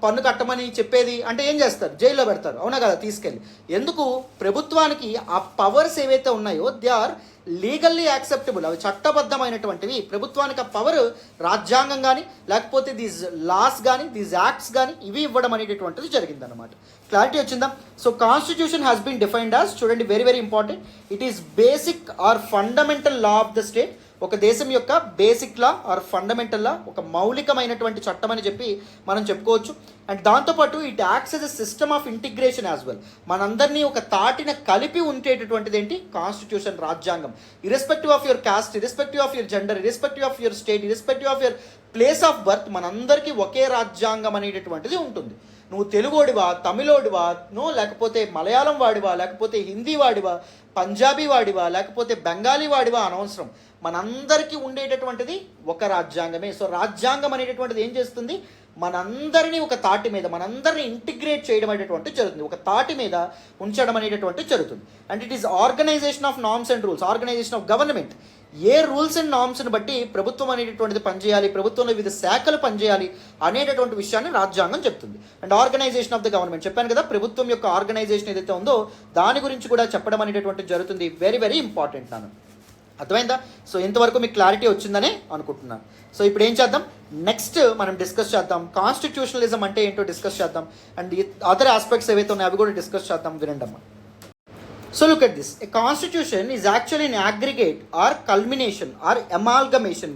పన్ను కట్టమని చెప్పేది అంటే ఏం చేస్తారు? జైల్లో పెడతారు, అవునా కదా, తీసుకెళ్ళి. ఎందుకు? ప్రభుత్వానికి ఆ పవర్స్ ఏవైతే ఉన్నాయో దే ఆర్ లీగల్లీ యాక్సెప్టబుల్, అవి చట్టబద్ధమైనటువంటివి. ప్రభుత్వానికి ఆ పవర్ రాజ్యాంగం కానీ లేకపోతే దీస్ లాస్ కానీ దీస్ యాక్ట్స్ కానీ ఇవి ఇవ్వడం అనేటటువంటిది జరిగిందనమాట. క్లారిటీ వచ్చిందా? So constitution has been defined as, చూడండి very very important, it is basic or fundamental law of the state. ఒక దేశం యొక్క basic law or fundamental law, ఒక మౌలికమైనటువంటి చట్టం అని చెప్పి మనం చెప్పుకోవచ్చు. అండ్ దాంతోపాటు it acts as a system of integration as well. మనందరినీ ఒక తాటిన కలిపి ఉండేటటువంటిది ఏంటి? కాన్స్టిట్యూషన్, రాజ్యాంగం. Irrespective of your cost, irrespective of your gender, irrespective of your state, irrespective of your place of birth, మనందరికీ ఒకే రాజ్యాంగం అనేటటువంటిది ఉంటుంది. నువ్వు తెలుగోడివా, తమిళోడివా, లేకపోతే మలయాళం వాడివా, లేకపోతే హిందీ వాడివా, పంజాబీ వాడివా, లేకపోతే బెంగాలీ వాడివా అనవసరం, మనందరికీ ఉండేటటువంటిది ఒక రాజ్యాంగమే. సో రాజ్యాంగం అనేటటువంటిది ఏం చేస్తుంది? మనందరినీ ఒక తాటి మీద, మనందరినీ ఇంటిగ్రేట్ చేయడం అనేటువంటి జరుగుతుంది, ఒక తాటి మీద ఉంచడం అనేటటువంటి జరుగుతుంది. And it is organisation of norms and rules, organisation of government. ఏ రూల్స్ అండ్ నార్మ్స్ని బట్టి ప్రభుత్వం అనేటటువంటిది పనిచేయాలి, ప్రభుత్వంలో వివిధ శాఖలు పనిచేయాలి అనేటటువంటి విషయాన్ని రాజ్యాంగం చెప్తుంది. And organization of the government, చెప్పాను కదా, ప్రభుత్వం యొక్క ఆర్గనైజేషన్ ఏదైతే ఉందో దాని గురించి కూడా చెప్పడం అనేటటువంటిది జరుగుతుంది. వెరీ వెరీ ఇంపార్టెంట్ నాన్న. అర్థమైందా? సో ఇంతవరకు మీకు క్లారిటీ వచ్చిందనే అనుకుంటున్నాను. సో ఇప్పుడు ఏం చేద్దాం, నెక్స్ట్ మనం డిస్కస్ చేద్దాం, కాన్స్టిట్యూషనలిజం అంటే ఏంటో డిస్కస్ చేద్దాం, అండ్ అదర్ ఆస్పెక్ట్స్ ఏవైతే ఉన్నాయో అవి కూడా డిస్కస్ చేద్దాం. వినండమ్మా. So look at this. A constitution is actually an aggregate or culmination or amalgamation.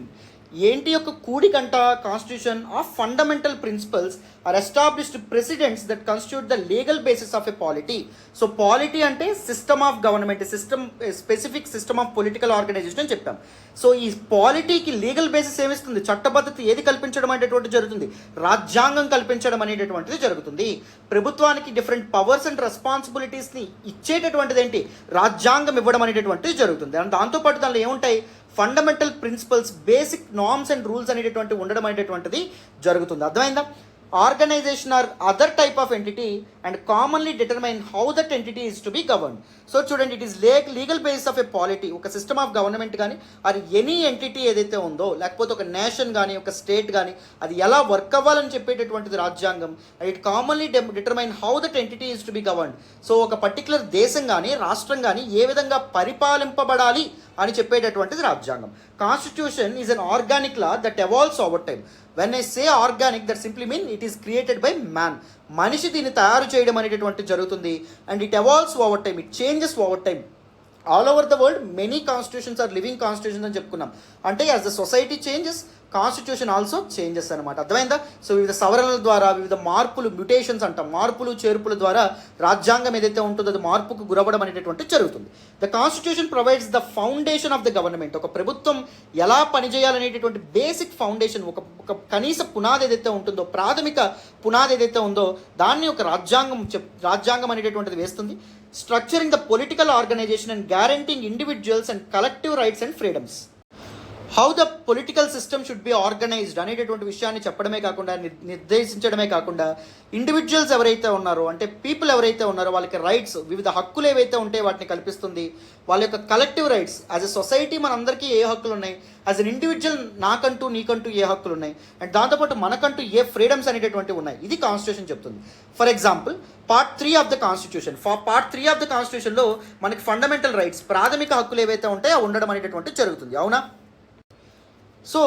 ఏంటి యొక్క కూడికంట constitution of fundamental principles or established precedents that constitute the legal basis of a polity. So polity అంటే system of government, system, specific system of political organisation అని చెప్పాం. So ఈ పాలిటీకి legal basis ఏమిస్తుంది? చట్టబద్ధత ఏది కల్పించడం అనేటటువంటి జరుగుతుంది? రాజ్యాంగం కల్పించడం అనేటటువంటిది జరుగుతుంది. ప్రభుత్వానికి డిఫరెంట్ పవర్స్ అండ్ రెస్పాన్సిబిలిటీస్ని ఇచ్చేటటువంటిది ఏంటి? రాజ్యాంగం ఇవ్వడం అనేటటువంటిది జరుగుతుంది. అండ్ దాంతోపాటు దానిలో ఏముంటాయి? Fundamental principles, basic norms and rules అనేటటువంటి ఉండడం అనేటటువంటిది జరుగుతుంది. అర్థమైందా? Organisation or other type of entity and commonly determine how that entity is to be govern. So చూడండి, it is legal basis of a polity, ఒక సిస్టమ్ ఆఫ్ గవర్నమెంట్ కానీ or any entity ఏదైతే ఉందో, లేకపోతే ఒక నేషన్ కానీ ఒక state కానీ అది ఎలా వర్క్ అవ్వాలని చెప్పేటటువంటిది రాజ్యాంగం. And it commonly determine how that entity is to be govern. So ఒక పర్టికులర్ దేశం కానీ రాష్ట్రం కానీ ఏ విధంగా పరిపాలింపబడాలి అని చెప్పేటటువంటిది రాజ్యాంగం. Constitution is an organic law that evolves over time. When I say organic, that simply mean it is created by man. మనిషి దీన్ని తయారు చేయడం అనేటటువంటి జరుగుతుంది. And it evolves over time, it changes over time. All over the world many constitutions are living constitutions అని చెప్పుకున్నాం. అంటే as the society changes, constitution also changes అనమాట. అర్థమైందా? సో వివిధ సవరణల ద్వారా, వివిధ మార్పులు, మ్యుటేషన్స్ అంటాం, మార్పులు చేర్పుల ద్వారా రాజ్యాంగం ఏదైతే ఉంటుందో అది మార్పుకు గురవడం అనేటటువంటి జరుగుతుంది. The constitution provides the foundation of the government. ఒక ప్రభుత్వం ఎలా పనిచేయాలనేటటువంటి బేసిక్ ఫౌండేషన్, ఒక కనీస పునాది ఏదైతే ఉంటుందో, ప్రాథమిక పునాది ఏదైతే ఉందో దాన్ని ఒక రాజ్యాంగం అనేటటువంటిది వేస్తుంది. Structuring the political organization and guaranteeing individuals and collective rights and freedoms. How the political system should be organized అనేటటువంటి విషయాన్ని చెప్పడమే కాకుండా, నిర్దేశించడమే కాకుండా, ఇండివిజువల్స్ ఎవరైతే ఉన్నారో అంటే పీపుల్ ఎవరైతే ఉన్నారో వాళ్ళకి రైట్స్, వివిధ హక్కులు ఏవైతే ఉంటే వాటిని కల్పిస్తుంది. వాళ్ళ యొక్క collective rights, as a society మనందరికీ ఏ హక్కులు ఉన్నాయి, యాజ్ అన్ ఇండివిజువల్ నాకంటూ నీకంటూ ఏ హక్కులు ఉన్నాయి, అండ్ దాంతోపాటు మనకంటూ ఏ ఫ్రీడమ్స్ అనేటటువంటి ఉన్నాయి, ఇది కాన్స్టిట్యూషన్ చెప్తుంది. For example part 3 of the constitution. Part 3 of the కాన్స్టిట్యూషన్లో మనకి ఫండమెంటల్ రైట్స్, ప్రాథమిక హక్కులు ఏవైతే ఉంటాయో అవి ఉండడం అనేటటువంటి జరుగుతుంది. అవునా? So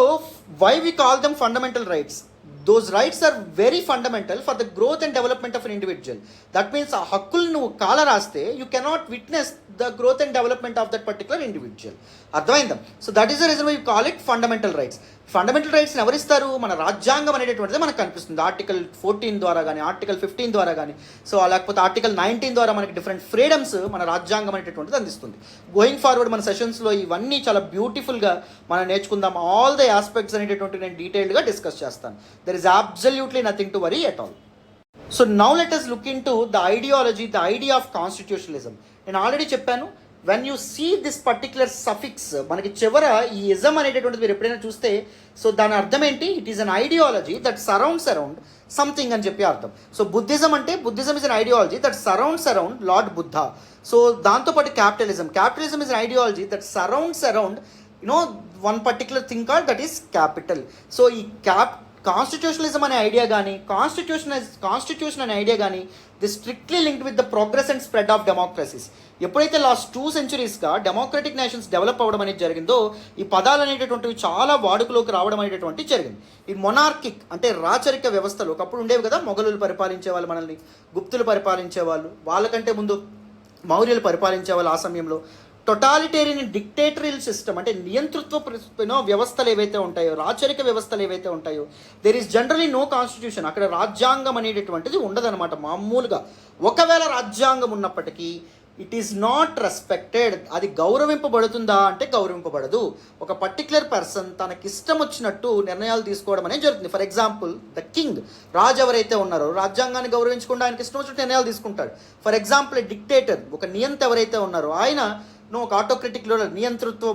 why we call them fundamental rights? Those rights are very fundamental for the growth and development of an individual. That means ఆ హక్కులు నువ్వు కాల రాస్తే you cannot witness the growth and development of that particular individual. అర్థమైందా? So that is the reason why you call it fundamental rights. Fundamental రైట్స్ని ఎవరిస్తారు? మన రాజ్యాంగం అనేటటువంటిది మనకు కనిపిస్తుంది. ఆర్టికల్ 14 ద్వారా కానీ, ఆర్టికల్ 15 ద్వారా కానీ, సో లేకపోతే ఆర్టికల్ 19 ద్వారా మనకి డిఫరెంట్ ఫ్రీడమ్స్ మన రాజ్యాంగం అనేటటువంటిది అందిస్తుంది. గోయింగ్ ఫార్వర్డ్ మన సెషన్స్లో ఇవన్నీ చాలా బ్యూటిఫుల్గా మనం నేర్చుకుందాం. ఆల్ ద ఆస్పెక్ట్స్ అనేటటువంటి నేను డీటెయిల్డ్గా డిస్కస్ చేస్తాను. There is absolutely nothing to worry at all. So now let us look into the ideology, the idea of constitutionalism. నేను ఆల్రెడీ చెప్పాను, when you see this particular suffix, మనకి చివర ఈ ism అనేటటువంటిది మీరు ఎప్పుడైనా చూస్తే, సో దాని అర్థం ఏంటి? It is an ideology that surrounds around something అని చెప్పి అర్థం. సో బుద్ధిజం అంటే, Buddhism is an ideology that surrounds around lord Buddha. So దాంతోపాటు capitalism is an ideology that surrounds around one particular thing called that is capital. So ఈ constitutionalism అనే idea కానీ, constitution అనే idea కానీ, the strictly linked with the progress and spread of democracies. ఎప్పుడైతే last 2 centuries democratic nations develop అవ్వడం అనేది జరిగిందో, ఈ పదాలు అనేటటువంటివి చాలా వాడుకలోకి రావడం అనేటటువంటి జరిగింది. ఈ మొనార్కిక్ అంటే రాచరిక వ్యవస్థలు ఒకప్పుడు ఉండేవి కదా. మొఘలులు పరిపాలించే వాళ్ళు మనల్ని, గుప్తులు పరిపాలించే వాళ్ళు, వాళ్ళకంటే ముందు మౌర్యులు పరిపాలించే వాళ్ళు. ఆ సమయంలో టొటాలిటేరియన్ డిక్టేటరియల్ సిస్టమ్ అంటే నియంతృత్వ వ్యవస్థలు ఏవైతే ఉంటాయో, రాచరిక వ్యవస్థలు ఏవైతే ఉంటాయో, there is generally no constitution. అక్కడ రాజ్యాంగం అనేటటువంటిది ఉండదన్నమాట మామూలుగా. ఒకవేళ రాజ్యాంగం ఉన్నప్పటికీ ఇట్ ఈస్ నాట్ రెస్పెక్టెడ్. అది గౌరవింపబడుతుందా అంటే గౌరవింపబడదు. ఒక పర్టిక్యులర్ పర్సన్ తనకిష్టం వచ్చినట్టు నిర్ణయాలు తీసుకోవడం అనేది జరుగుతుంది. ఫర్ ఎగ్జాంపుల్ ద కింగ్, రాజు ఎవరైతే ఉన్నారో రాజ్యాంగాన్ని గౌరవించకుండా ఆయనకి ఇష్టం వచ్చినట్టు నిర్ణయాలు తీసుకుంటాడు. ఫర్ ఎగ్జాంపుల్ డిక్టేటర్, ఒక నియంత ఎవరైతే ఉన్నారో ఆయన ఒక ఆటోక్రటిక్ రూలర్, నియంతృత్వ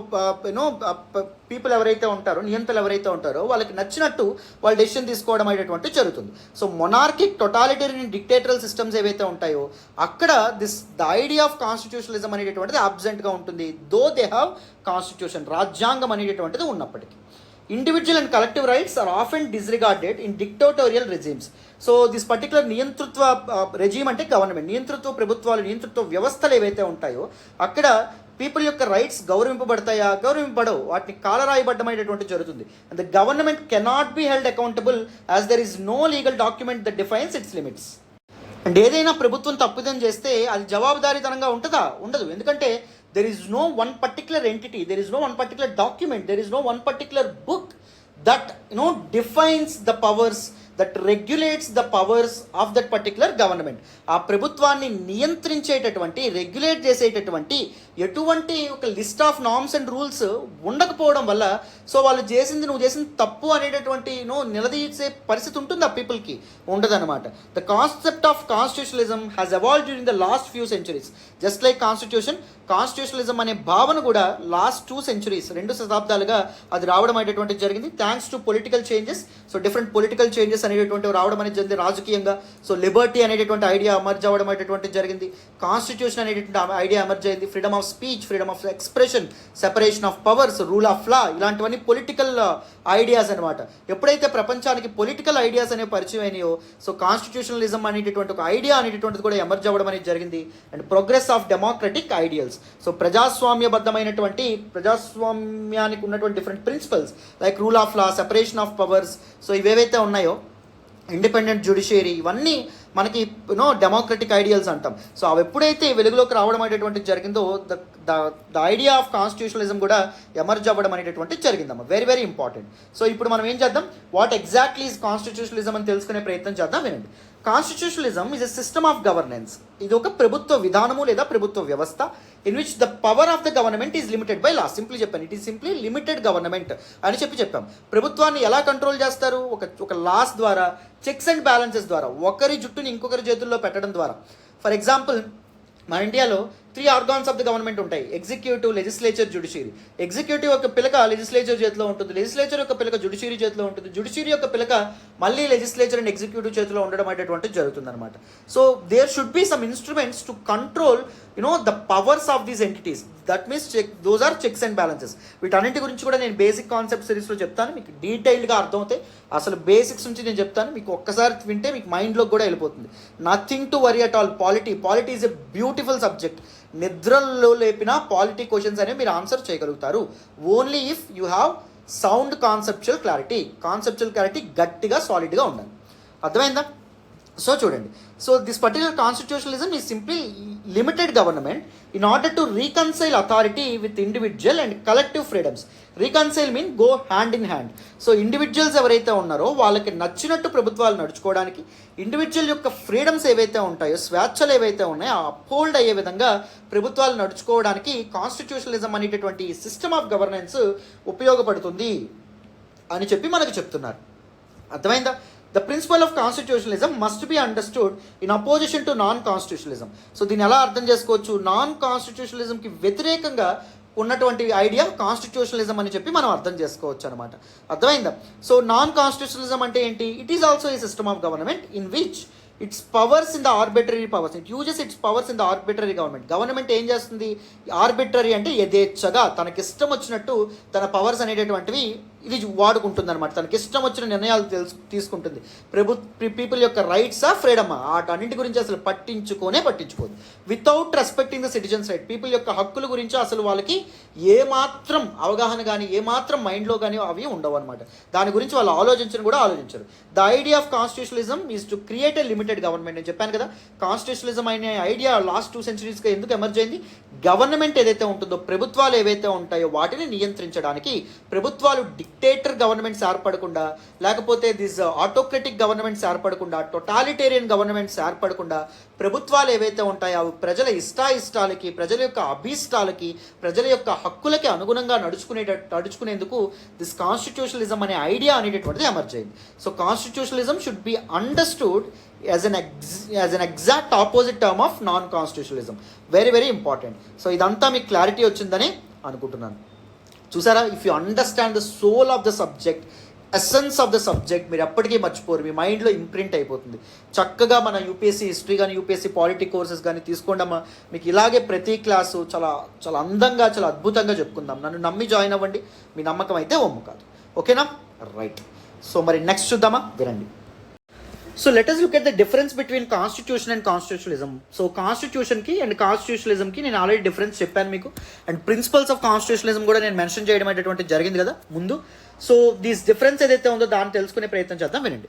పీపుల్ ఎవరైతే ఉంటారో, నియంతలు ఎవరైతే ఉంటారో వాళ్ళకి నచ్చినట్టు వాళ్ళు డెసిషన్ తీసుకోవడం అనేటువంటి జరుగుతుంది. సో మొనార్కిక్, టొటాలిటేరియన్, డిక్టేటరల్ సిస్టమ్స్ ఏవైతే ఉంటాయో అక్కడ ద ఐడియా ఆఫ్ కాన్స్టిట్యూషనలిజం అనేటటువంటిది అబ్సెంట్గా ఉంటుంది. దో దే హ్యావ్ కాన్స్టిట్యూషన్, రాజ్యాంగం అనేటటువంటిది ఉన్నప్పటికీ. Individual and collective rights are often disregarded in dictatorial regimes. So this particular నియంతృత్వ రెజీమ్ అంటే గవర్నమెంట్, నియంతృత్వ ప్రభుత్వాలు, నియంతృత్వ వ్యవస్థలు ఏవైతే ఉంటాయో అక్కడ పీపుల్ యొక్క రైట్స్ గౌరవింపబడతాయా? గౌరవింపబడవు. వాటిని కాలరాయబడ్డమైనటువంటి జరుగుతుంది. And the government cannot be held accountable as there is no legal document that defines its limits. And ఏదైనా ప్రభుత్వం తప్పిదం చేస్తే అది జవాబుదారీతనంగా ఉంటుందా? ఉండదు. ఎందుకంటే there is no one particular entity, there is no one particular document, there is no one particular book that defines the powers, that regulates the powers of that particular government. ఆ ప్రభుత్వాన్ని నియంత్రించేటటువంటి, రెగ్యులేట్ చేసేటటువంటి ఎటువంటి ఒక list of norms and rules ఉండకపోవడం వల్ల so వాళ్ళు చేసింది, నువ్వు చేసింది తప్పు అనేటటువంటి నిలదీసే పరిస్థితి ఉంటుంది ఆ పీపుల్కి, ఉండదన్నమాట. The concept of constitutionalism has evolve during the last few centuries. Just like constitutionalism అనే భావన కూడా లాస్ట్ 2 centuries, 2 శతాబ్దాలుగా అది రావడం అనేటటువంటిది జరిగింది. Thanks to political changes. So different political changes అనేటటువంటి రావడం అనేది జరిగింది రాజకీయంగా. సో లిబర్టీ అనేటటువంటి ఐడియా ఎమర్జ్ అవ్వడం అనేటటువంటి జరిగింది. కాన్స్టిట్యూషన్ అనేటటువంటి ఐడియా ఎమర్జ్ అయింది. Freedom of speech, freedom of expression, separation of powers, rule of లా, ఇలాంటివన్నీ పొలిటికల్ ఐడియాస్ అనమాట. ఎప్పుడైతే ప్రపంచానికి పొలిటికల్ ఐడియాస్ అనేవి పరిచయం అయినాయో సో కాన్స్టిట్యూషనలిజం అనేటటువంటి ఒక ఐడియా అనేటటువంటిది కూడా ఎమర్జ్ అవ్వడం అనేది జరిగింది. And progress of democratic ideals. So ప్రజాస్వామ్యబద్ధమైనటువంటి, ప్రజాస్వామ్యానికి ఉన్నటువంటి different principles like rule of law, separation of powers, so ఇవేవైతే ఉన్నాయో, ఇండిపెండెంట్ జ్యుడిషియరీ, ఇవన్నీ మనకి డెమోక్రటిక్ ఐడియల్స్ అంటాం. సో అవి ఎప్పుడైతే వెలుగులోకి రావడం అనేటువంటి జరిగిందో ద ఐడియా ఆఫ్ కాన్స్టిట్యూషనలిజం కూడా ఎమర్జ్ అవ్వడం అనేటటువంటి జరిగిందమ్మా. Very very important. సో ఇప్పుడు మనం ఏం చేద్దాం, వాట్ ఎగ్జాక్ట్లీ ఈజ్ కాన్స్టిట్యూషనలిజం అని తెలుసుకునే ప్రయత్నం చేద్దాం. వినండి. Constitutionalism is a system of governance. ఇది ఒక ప్రభుత్వ విధానము లేదా ప్రభుత్వ వ్యవస్థ in which the power of the government is limited by law. Simply చెప్పాను, it is simply limited government అని చెప్పాం. ప్రభుత్వాన్ని ఎలా కంట్రోల్ చేస్తారు? ఒక లాస్ ద్వారా, చెక్స్ అండ్ బ్యాలెన్సెస్ ద్వారా, ఒకరి జుట్టుని ఇంకొకరి చేతుల్లో పెట్టడం ద్వారా. ఫర్ ఎగ్జాంపుల్, మన ఇండియాలో 3 ఆర్గాన్స్ ఆఫ్ ద గవర్నమెంట్ ఉంటాయి: ఎగ్జిక్యూటివ్, లెజిస్లేచర్, జుడిషియరీ. ఎగ్జిక్యూటివ్ యొక్క పిలక లెజిస్లేచర్ చేతిలో ఉంటుంది, లెజిస్లేచర్ యొక్క పిలక జుడిషియరీ చేతిలో ఉంటుంది, జుడిషియరీ యొక్క పిలక మళ్ళీ లెజిస్లేచర్ అండ్ ఎగ్జిక్యూటివ్ చేతిలో ఉండడం అనేటువంటి జరుగుతుంది అనమాట. So there should be some instruments to control the powers of these entities. That means those are checks and balances. వీటన్నింటి గురించి కూడా నేను బేసిక్ కాన్సెప్ట్ సిరీస్లో చెప్తాను, మీకు డీటెయిల్డ్గా అర్థమవుతాయి. అసలు బేసిక్స్ నుంచి నేను చెప్తాను, మీకు ఒక్కసారి వింటే మీకు మైండ్లోకి కూడా వెళ్ళిపోతుంది. Nothing to worry at all. Polity is a beautiful subject. నిద్రలో లేపిన పాలిటీ క్వశ్చన్స్ అనేవి మీరు ఆన్సర్ చేయగలుగుతారు only if you have sound conceptual clarity గట్టిగా సాలిడ్గా ఉండాలి. అర్థమైందా? సో చూడండి, so this particular constitutionalism is simply limited government in order to reconcile authority with individual and collective freedoms. Reconcile mean go hand in hand. So individuals ఎవరైతే ఉన్నారో వాళ్ళకి నచ్చినట్టు ప్రభుత్వాలు నడుచుకోవడానికి, ఇండివిజువల్ యొక్క ఫ్రీడమ్స్ ఏవైతే ఉంటాయో, స్వేచ్ఛలు ఏవైతే ఉన్నాయో అప్హోల్డ్ అయ్యే విధంగా ప్రభుత్వాలు నడుచుకోవడానికి కాన్స్టిట్యూషనలిజం అనేటటువంటి సిస్టమ్ ఆఫ్ గవర్నెన్స్ ఉపయోగపడుతుంది అని చెప్పి మనకు చెప్తున్నారు. అర్థమైందా? The principle of constitutionalism must be understood in opposition to non-constitutionalism. So దీన్ని ఎలా అర్థం చేసుకోవచ్చు? నాన్ కాన్స్టిట్యూషనలిజంకి వ్యతిరేకంగా ఉన్నటువంటి ఐడియా కాన్స్టిట్యూషనలిజం అని చెప్పి మనం అర్థం చేసుకోవచ్చు అనమాట. అర్థమైందా? సో నాన్ కాన్స్టిట్యూషనలిజం అంటే ఏంటి? It is also A system of government in which it's powers in the arbitrary powers, it uses it's powers in the arbitrary government ఏం చేస్తుంది? ఆర్బిటరీ అంటే యథేచ్ఛగా తనకిష్టం వచ్చినట్టు తన పవర్స్ అనేటటువంటివి ఇది వాడుకుంటుంది అనమాట. తనకి ఇష్టం వచ్చిన నిర్ణయాలు తీసుకుంటుంది. పీపుల్ యొక్క రైట్స్ ఆ ఫ్రీడమ్ అన్నింటి గురించి అసలు పట్టించుకోదు. Without respecting the citizens right. People యొక్క హక్కుల గురించి అసలు వాళ్ళకి ఏమాత్రం అవగాహన కానీ ఏమాత్రం మైండ్లో కానీ అవి ఉండవు అనమాట. దాని గురించి వాళ్ళు ఆలోచించరు. The idea of constitutionalism is to create a limited government. నేను చెప్పాను కదా, కాన్స్టిట్యూషనలిజం అనే ఐడియా లాస్ట్ 2 centuries ఎందుకు ఎమర్జ్ అయింది? గవర్నమెంట్ ఏదైతే ఉంటుందో, ప్రభుత్వాలు ఏవైతే ఉంటాయో వాటిని నియంత్రించడానికి. ప్రభుత్వాలు డిక్టేటర్ గవర్నమెంట్స్ ఏర్పడకుండా, లేకపోతే దిస్ ఆటోక్రటిక్ గవర్నమెంట్స్ ఏర్పడకుండా, టోటాలిటేరియన్ గవర్నమెంట్స్ ఏర్పడకుండా, ప్రభుత్వాలు ఏవైతే ఉంటాయో అవి ప్రజల ఇష్టాలకి, ప్రజల యొక్క అభీష్టాలకి, ప్రజల యొక్క హక్కులకి అనుగుణంగా నడుచుకునేందుకు దిస్ కాన్స్టిట్యూషనలిజం అనే ఐడియా అనేటటువంటిది ఎమర్జ్ అయింది. So constitutionalism should be understood as an exact opposite term of non-constitutionalism. Very very important. So ఇదంతా మీకు క్లారిటీ వచ్చిందని అనుకుంటున్నాను. చూసారా? If you understand the soul of the subject, essence of the subject, మీరు ఎప్పటికీ మర్చిపోరు, మీ మైండ్లో ఇంప్రింట్ అయిపోతుంది. చక్కగా మన యూపీఎస్సీ హిస్టరీ కానీ యూపీఎస్సీ పాలిటీ కోర్సెస్ కానీ తీసుకోండమ్మా. మీకు ఇలాగే ప్రతి క్లాసు చాలా చాలా అందంగా, చాలా అద్భుతంగా చెప్పుకుందాం. నన్ను నమ్మి జాయిన్ అవ్వండి. మీ నమ్మకం అయితే ఒమ్ము కాదు. ఓకేనా? రైట్. సో మరి నెక్స్ట్ చూద్దామా? వినండి. So let us look at the difference between constitution and constitutionalism. So కాన్స్టిట్యూషన్కి అండ్ కాన్స్టిట్యూషనలిజంకి నేను ఆల్రెడీ డిఫరెన్స్ చెప్పాను మీకు. అండ్ ప్రిన్సిపల్స్ ఆఫ్ కాన్స్టిట్యూషనలిజం కూడా నేను మెన్షన్ చేయడం అనేటువంటి జరిగింది కదా ముందు. సో దిస్ డిఫరెన్స్ ఏదైతే ఉందో దాన్ని తెలుసుకునే ప్రయత్నం చేద్దాం. వినండి.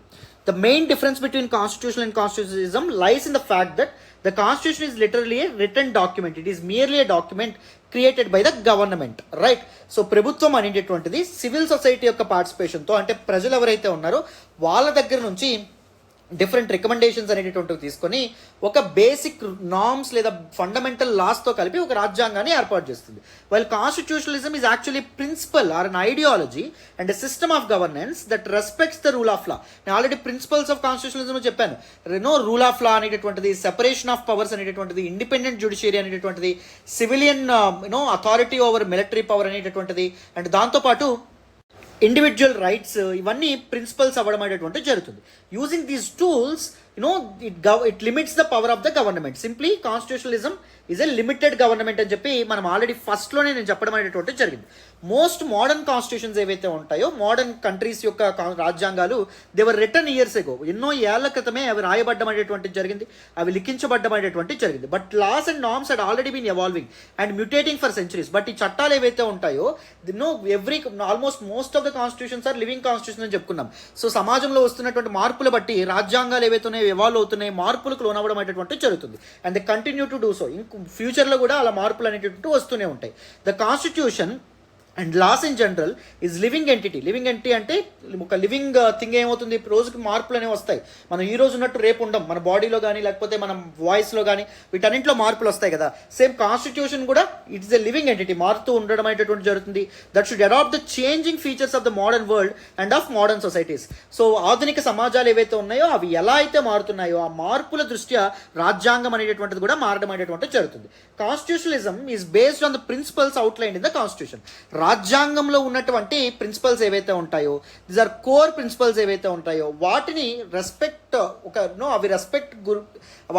The main difference between constitution and constitutionalism lies in the fact that the constitution is literally a written document. It is merely a document created by the government. Right. So ప్రభుత్వం అనేటటువంటిది civil society యొక్క పార్టిసిపేషన్తో, అంటే ప్రజలు ఎవరైతే ఉన్నారో వాళ్ళ దగ్గర నుంచి డిఫరెంట్ రికమెండేషన్స్ అనేటటువంటివి తీసుకొని ఒక బేసిక్ నార్మ్స్ లేదా ఫండమెంటల్ లాస్తో కలిపి ఒక రాజ్యాంగాన్ని ఏర్పాటు చేస్తుంది. While constitutionalism is actually principle or an ideology and a system of governance that respects the rule of law. నేను ఆల్రెడీ ప్రిన్సిపల్స్ ఆఫ్ కాన్స్టిట్యూషనలిజం చెప్పాను. రూల్ ఆఫ్ లా అనేటటువంటిది, సెపరేషన్ ఆఫ్ పవర్స్ అనేటటువంటిది, ఇండిపెండెంట్ జ్యుడిషియరీ అనేటటువంటిది, civilian authority over military power అనేటటువంటిది, and దాంతోపాటు individual rights, ఇవన్నీ principles అవ్వడం అనేటువంటి జరుగుతుంది. Using these tools it limits the power of the government. Simply constitutionalism is a limited government అని చెప్పి మనం ఆల్రెడీ ఫస్ట్లోనే నేను చెప్పడం అనేటువంటి జరిగింది. మోస్ట్ మోడర్న్ కాన్స్టిట్యూషన్స్ ఏవైతే ఉంటాయో, మోడర్న్ కంట్రీస్ యొక్క రాజ్యాంగాలు దేవర్ రిటర్న్ ఇయర్స్ ఎగో, ఎన్నో ఏళ్ల క్రితమే అవి రాయబడ్డం అనేటువంటి జరిగింది, అవి లిఖించబడ్డం అనేటువంటి జరిగింది. But laws and norms had already been evolving and mutating for centuries. But ఈ చట్టాలు ఏవైతే ఉంటాయో almost most of the constitutions are living constitution అని చెప్పుకున్నాం. సో సమాజంలో వస్తున్నటువంటి మార్పులు బట్టి రాజ్యాంగాలు ఏవైతే ఉన్నాయో ఎవాల్వ్ అవుతున్నాయి, మార్పులకు లోనవ్వడం అనేటువంటి జరుగుతుంది. And they continue to do so. ఇంక ఫ్యూచర్లో కూడా అలా మార్పులు అనేటువంటి వస్తూనే ఉంటాయి. The constitution and laws in general is living entity. Living entity అంటే ఒక లివింగ్ థింగ్ ఏమవుతుంది, రోజుకి మార్పులు అనేవి వస్తాయి. మనం ఈ రోజు ఉన్నట్టు రేపు ఉండం, మన బాడీలో కానీ లేకపోతే మన వాయిస్లో కానీ వీటన్నింటిలో మార్పులు వస్తాయి కదా. సేమ్ కాన్స్టిట్యూషన్ కూడా ఇట్స్ ఎ లివింగ్ ఎంటిటీ, మారుతూ ఉండడం అనేటటువంటి జరుగుతుంది. That should adapt the changing features of the modern world and of modern societies. So ఆధునిక సమాజాలు ఏవైతే ఉన్నాయో అవి ఎలా అయితే మారుతున్నాయో ఆ మార్పుల దృష్ట్యా రాజ్యాంగం అనేటటువంటిది కూడా మారడం అనేటటువంటిది జరుగుతుంది. Constitutionalism is based on the principles outline in the constitution. రాజ్యాంగంలో ఉన్నటువంటి ప్రిన్సిపల్స్ ఏవైతే ఉంటాయో, దీస్ ఆర్ కోర్ ప్రిన్సిపల్స్ ఏవైతే ఉంటాయో వాటిని రెస్పెక్ట్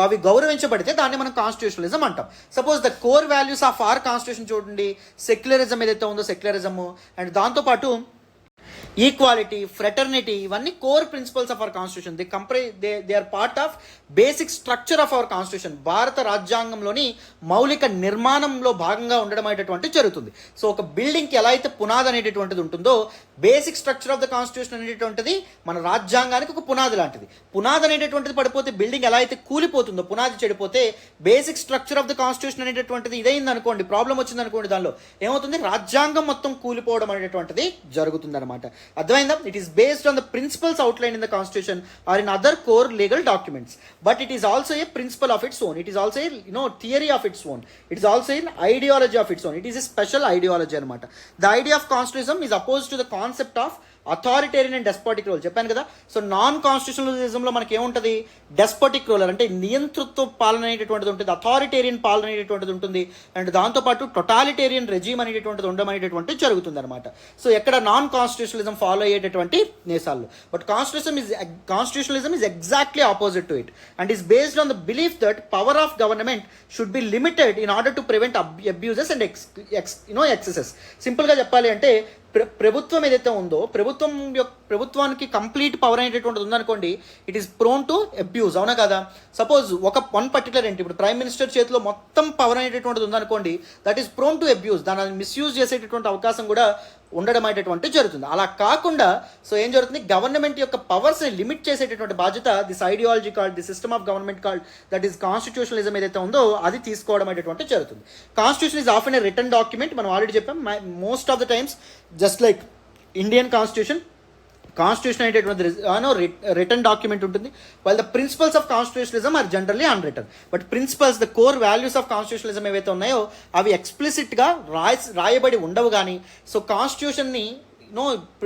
అవి గౌరవించబడితే దాన్ని మనం కాన్స్టిట్యూషనలిజం అంటాం. Suppose the core values of our constitution చూడండి, సెక్యులరిజం ఏదైతే ఉందో సెక్యులరిజము, అండ్ దాంతోపాటు ఈక్వాలిటీ, ఫ్రెటర్నిటీ, ఇవన్నీ core principles of our constitution. They are part of basic structure of our constitution. భారత రాజ్యాంగంలోని మౌలిక నిర్మాణంలో భాగంగా ఉండడం అనేటటువంటి జరుగుతుంది. సో ఒక బిల్డింగ్కి ఎలా అయితే పునాది అనేటటువంటిది ఉంటుందో, basic structure of the constitution అనేటటువంటిది మన రాజ్యాంగానికి ఒక పునాది లాంటిది. పునాది అనేటటువంటిది పడిపోతే బిల్డింగ్ ఎలా అయితే కూలిపోతుందో, పునాది చెడిపోతే basic structure of the constitution అనేటటువంటిది ఇదైంది అనుకోండి, ప్రాబ్లం వచ్చింది అనుకోండి, దానిలో ఏమవుతుంది, రాజ్యాంగం మొత్తం కూలిపోవడం అనేటటువంటిది జరుగుతుంది అనమాట. అర్థమైందా? It is based on the principles outline in the constitution or in other core legal documents, but it is also a principle of its own. It is also a theory of its own. It is also in ideology of its own. It is a special ideology అనమాట. The idea of constitution is oppose to the concept of authoritarian and despotic rule. చెప్పాను కదా. So non కాన్స్టిట్యూషనలిజంలో మనకి ఏముంటుంది, డెస్పోటిక్ ruler అంటే నియంతృత్వ పాలన అనేటటువంటిది ఉంటుంది, అథారిటేరియన్ పాలన అనేటటువంటిది ఉంటుంది, అండ్ దాంతోపాటు టొటాలిటేరియన్ రెజీమ్ అనేటటువంటిది ఉండడం అనేటటువంటిది జరుగుతుంది అనమాట. సో ఎక్కడ నాన్ కాన్స్టిట్యూషనలిజం ఫాలో అయ్యేటటువంటి దేశాల్లో. But constitutionalism is exactly opposite to it and is based on the belief that power of government should be limited in order to prevent abuses and excesses. సింపుల్గా చెప్పాలి అంటే ప్రభుత్వం ఏదైతే ఉందో, ప్రభుత్వానికి కంప్లీట్ పవర్ అనేటటువంటిది ఉందనుకోండి, it is prone to abuse. అవునా కదా? సపోజ్ వన్ పర్టికులర్ ఏంటి, ఇప్పుడు ప్రైమ్ మినిస్టర్ చేతిలో మొత్తం పవర్ అనేటటువంటిది ఉందనుకోండి, that is prone to abuse. దాన్ని మిస్యూజ్ చేసేటటువంటి అవకాశం కూడా ఉండడం అనేటటువంటి జరుగుతుంది. అలా కాకుండా సో ఏం జరుగుతుంది, గవర్నమెంట్ యొక్క పవర్స్ని లిమిట్ చేసేటటువంటి బాధ్యత this ideology called the system of government called that is constitutionalism ఏదైతే ఉందో అది తీసుకోవడం అనేటువంటి జరుగుతుంది. Constitution is often a written document. మనం ఆల్రెడీ చెప్పాం, most of the times just like Indian constitution అనేటటువంటి రిటర్న్ డాక్యుమెంట్ ఉంటుంది. While the principles of constitutionalism are generally unwritten. But principles, the core values of constitutionalism ఏవైతే ఉన్నాయో అవి ఎక్స్ప్లిసిట్గా రాయబడి ఉండవు. కానీ సో కాన్స్టిట్యూషన్ని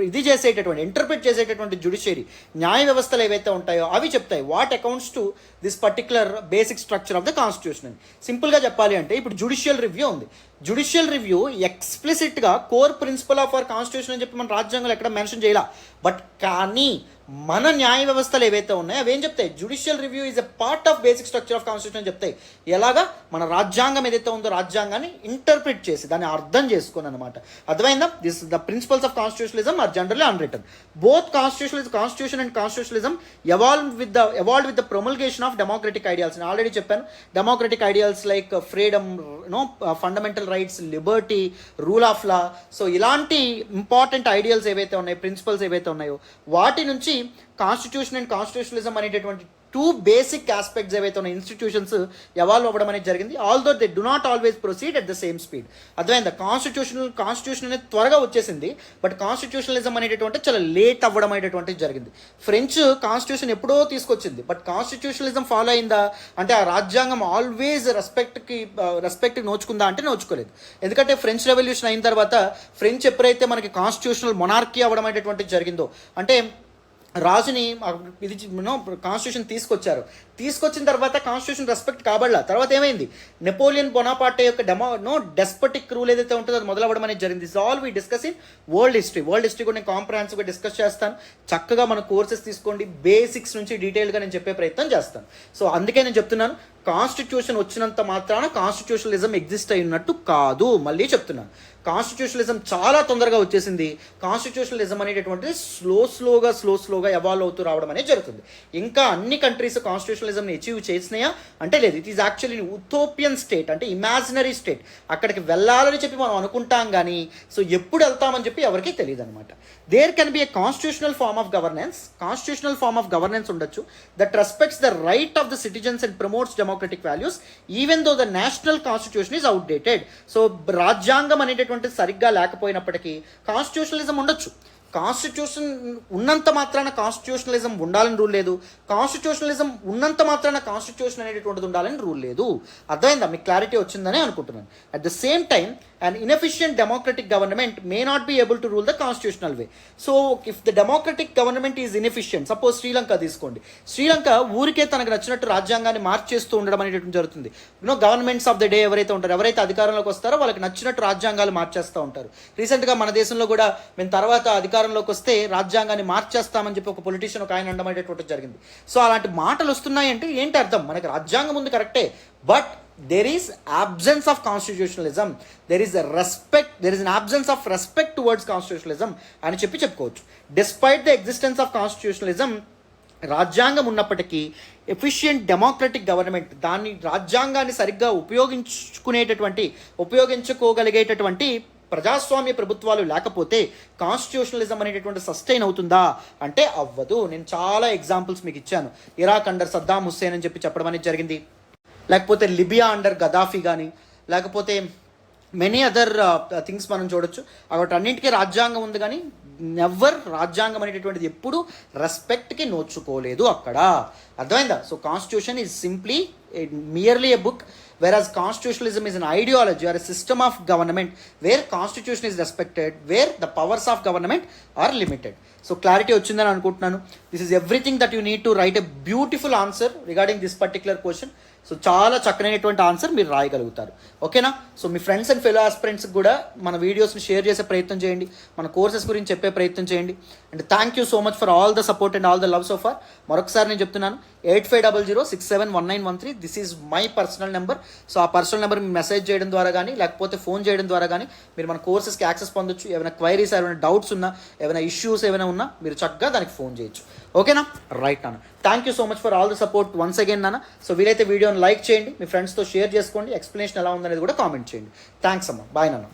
ఇది చేసేటటువంటి ఇంటర్ప్రిట్ చేసేటటువంటి జ్యుడిషియరీ న్యాయ వ్యవస్థలు ఏవైతే ఉంటాయో అవి చెప్తాయి what accounts to this particular basic structure of the constitution అని. సింపుల్గా చెప్పాలి అంటే ఇప్పుడు జ్యుడిషియల్ రివ్యూ ఉంది. జ్యుడిషియల్ రివ్యూ ఎక్స్ప్లిసిట్గా core principle of our constitution అని చెప్పి మన రాజ్యాంగంలో ఎక్కడ మెన్షన్ చేయాల. బట్ కానీ మన న్యాయ వ్యవస్థలు ఏవైతే ఉన్నాయో అవేం చెప్తాయి, judicial review is a part of basic structure of constitution అని చెప్తాయి. ఎలాగా, మన రాజ్యాంగం ఏదైతే ఉందో రాజ్యాంగాన్ని ఇంటర్ప్రిట్ చేసి దాన్ని అర్థం చేసుకుని అనమాట. అర్థమైందా? This the principles of constitutionalism are generally unwritten. Both constitution and constitutionalism evolved with the promulgation of democratic ideals. నేను ఆల్రెడీ చెప్పాను, democratic ideals like freedom, fundamental rights, liberty, rule of law. So ఇలాంటి important ideals ఏవైతే ఉన్నాయో, principles ఏవైతే ఉన్నాయో వాటి నుంచి constitution and constitutionalism అనేటటువంటి టూ బేసిక్ ఆస్పెక్ట్స్ ఏవైతే ఉన్న ఇన్స్టిట్యూషన్స్ ఎవాల్వ్ అవ్వడం అనేది జరిగింది. Although they do not always proceed at the same speed. అర్థమైందా? కాన్స్టిట్యూషన్ అనేది త్వరగా వచ్చేసింది, బట్ కాన్స్టిట్యూషనలిజం అనేటటువంటి చాలా లేట్ అవ్వడం అనేటటువంటిది జరిగింది. ఫ్రెంచ్ కాన్స్టిట్యూషన్ ఎప్పుడో తీసుకొచ్చింది, బట్ కాన్స్టిట్యూషనలిజం ఫాలో అయిందా అంటే ఆ రాజ్యాంగం ఆల్వేస్ రెస్పెక్ట్ నోచుకుందా అంటే నోచుకోలేదు. ఎందుకంటే ఫ్రెంచ్ రెవల్యూషన్ అయిన తర్వాత ఫ్రెంచ్ ఎప్పుడైతే మనకి కాన్స్టిట్యూషనల్ మొనార్కీ అవ్వడం అనేటువంటిది జరిగిందో, అంటే రాజుని ఇది కాన్స్టిట్యూషన్ తీసుకొచ్చిన తర్వాత కాన్స్టిట్యూషన్ రెస్పెక్ట్ కాబడలా. తర్వాత ఏమైంది, నెపోలియన్ బొనాపార్టే యొక్క డెస్పటిక్ రూల్ ఏదైతే ఉంటుందో అది మొదలవ్వడం అనేది జరిగింది. Is all we discuss in world history కూడా నేను కాంప్రహెన్సివ్గా డిస్కస్ చేస్తాను. చక్కగా మన కోర్సెస్ తీసుకోండి, బేసిక్స్ నుంచి డీటెయిల్గా నేను చెప్పే ప్రయత్నం చేస్తాను. సో అందుకే నేను చెప్తున్నాను, కాన్స్టిట్యూషన్ వచ్చినంత మాత్రాన కాన్స్టిట్యూషనలిజం ఎగ్జిస్ట్ అయి ఉన్నట్టు కాదు. మళ్ళీ చెప్తున్నాను, కాన్స్టిట్యూషనలిజం చాలా తొందరగా వచ్చేసింది. కాన్స్టిట్యూషనలిజం అనేటటువంటిది స్లోగా ఎవాల్వ్ అవుతూ రావడం అనేది జరుగుతుంది. ఇంకా అన్ని కంట్రీస్ కాన్స్టిట్యూషనలిజంని అచీవ్ చేసినాయా అంటే లేదు. It is actually utopian state, అంటే ఇమాజినరీ స్టేట్. అక్కడికి వెళ్ళాలని చెప్పి మనం అనుకుంటాం కానీ సో ఎప్పుడు వెళ్తామని చెప్పి ఎవరికీ తెలియదు అనమాట. There can be a constitutional form of governance. Constitutional form of governance ఉండొచ్చు that respects the right of the citizens and promotes democratic values even though the national constitution is outdated. So రాజ్యాంగం అనేటటువంటి సరిగ్గా లేకపోయినప్పటికీ constitutionalism ఉండొచ్చు. Constitution ఉన్నంత మాత్రాన constitutionalism ఉండాలని rule లేదు. కాన్స్టిట్యూషనలిజం ఉన్నంత మాత్రాన కాన్స్టిట్యూషన్ అనేటటువంటిది ఉండాలని రూల్ లేదు. అర్థమైందా? మీకు క్లారిటీ వచ్చిందని అనుకుంటున్నాను. At the same time an inefficient democratic government may not be able to rule the constitutional way. So if the democratic government is inefficient, suppose Sri Lanka తీసుకోండి. శ్రీలంక ఊరికే తనకు నచ్చినట్టు రాజ్యాంగాన్ని మార్చేస్తూ ఉండడం అనేటువంటి జరుగుతుంది. గవర్నమెంట్స్ ఆఫ్ ద డే ఎవరైతే ఉంటారో, ఎవరైతే అధికారంలోకి వస్తారో వాళ్ళకి నచ్చినట్టు రాజ్యాంగాలు మార్చేస్తూ ఉంటారు. రీసెంట్గా మన దేశంలో కూడా మేము తర్వాత అధికారంలోకి వస్తే రాజ్యాంగాన్ని మార్చేస్తామని చెప్పి ఒక పొలిటీషియన్ ఒక ఆయన అనడం అనేటువంటిది జరిగింది. సో అలాంటి మాటలు వస్తున్నాయంటే ఏంటి అర్థం? మనకి రాజ్యాంగం ఉంది కరెక్టే, but there is absence of constitutionalism, there is an absence of respect towards constitutionalism అని చెప్పుకోవచ్చు. Despite the existence of constitutionalism, రాజ్యాంగం ఉన్నప్పటికీ ఎఫిషియంట్ డెమోక్రటిక్ గవర్నమెంట్, దాన్ని రాజ్యాంగాన్ని సరిగ్గా ఉపయోగించుకోగలిగేటటువంటి ప్రజాస్వామ్య ప్రభుత్వాలు లేకపోతే కాన్స్టిట్యూషనలిజం అనేటటువంటి సస్టైన్ అవుతుందా అంటే అవ్వదు. నేను చాలా ఎగ్జాంపుల్స్ మీకు ఇచ్చాను. ఇరాక్ అండర్ సద్దాం హుస్సేన్ అని చెప్పడం అనేది జరిగింది, లేకపోతే లిబియా అండర్ గదాఫీ కానీ, లేకపోతే మెనీ అదర్ థింగ్స్ మనం చూడొచ్చు. అన్నింటికీ రాజ్యాంగం ఉంది కానీ నెవర్ రాజ్యాంగం అనేటటువంటిది ఎప్పుడు రెస్పెక్ట్కి నోచుకోలేదు అక్కడ. అర్థమైందా? So constitution is simply merely a book, whereas constitutionalism is an ideology or a system of government where constitution is respected, where the powers of government are limited. So clarity వచ్చిందని అనుకుంటున్నాను. This is everything that you need to write a beautiful answer regarding this particular question. So చాలా చక్కనైనటువంటి answer మీరు రాయగలుగుతారు. ఓకేనా? So మీ friends and fellow ఆస్పిరెంట్స్కి కూడా మన వీడియోస్ని షేర్ చేసే ప్రయత్నం చేయండి, మన కోర్సెస్ గురించి చెప్పే ప్రయత్నం చేయండి. And thank you so much for all the support and all the love so far. మరొకసారి నేను చెప్తున్నాను, 8500671913 this is my personal number. So ఆ పర్సనల్ నెంబర్ మీరు మెసేజ్ చేయడం ద్వారా కానీ లేకపోతే ఫోన్ చేయడం ద్వారా కానీ మీరు మన కోర్సెస్కి యాక్సెస్ పొందొచ్చు. ఏమైనా క్వైరీస్, ఏమైనా డౌట్స్ ఉన్నా, ఏమైనా ఇష్యూస్ ఏమైనా ఉన్నా మీరు చక్కగా దానికి ఫోన్ చేయొచ్చు. ఓకేనా? రైట్ నాన్న. Thank you so much for all the support once again నాన్న. సో వీలైతే వీడియోని లైక్ చేయండి, మీ ఫ్రెండ్స్తో షేర్ చేసుకోండి, ఎక్స్ప్లెనేషన్ ఎలా ఉందనేది కూడా కామెంట్ చేయండి. థ్యాంక్స్ అమ్మ. బాయ్ నాన్న.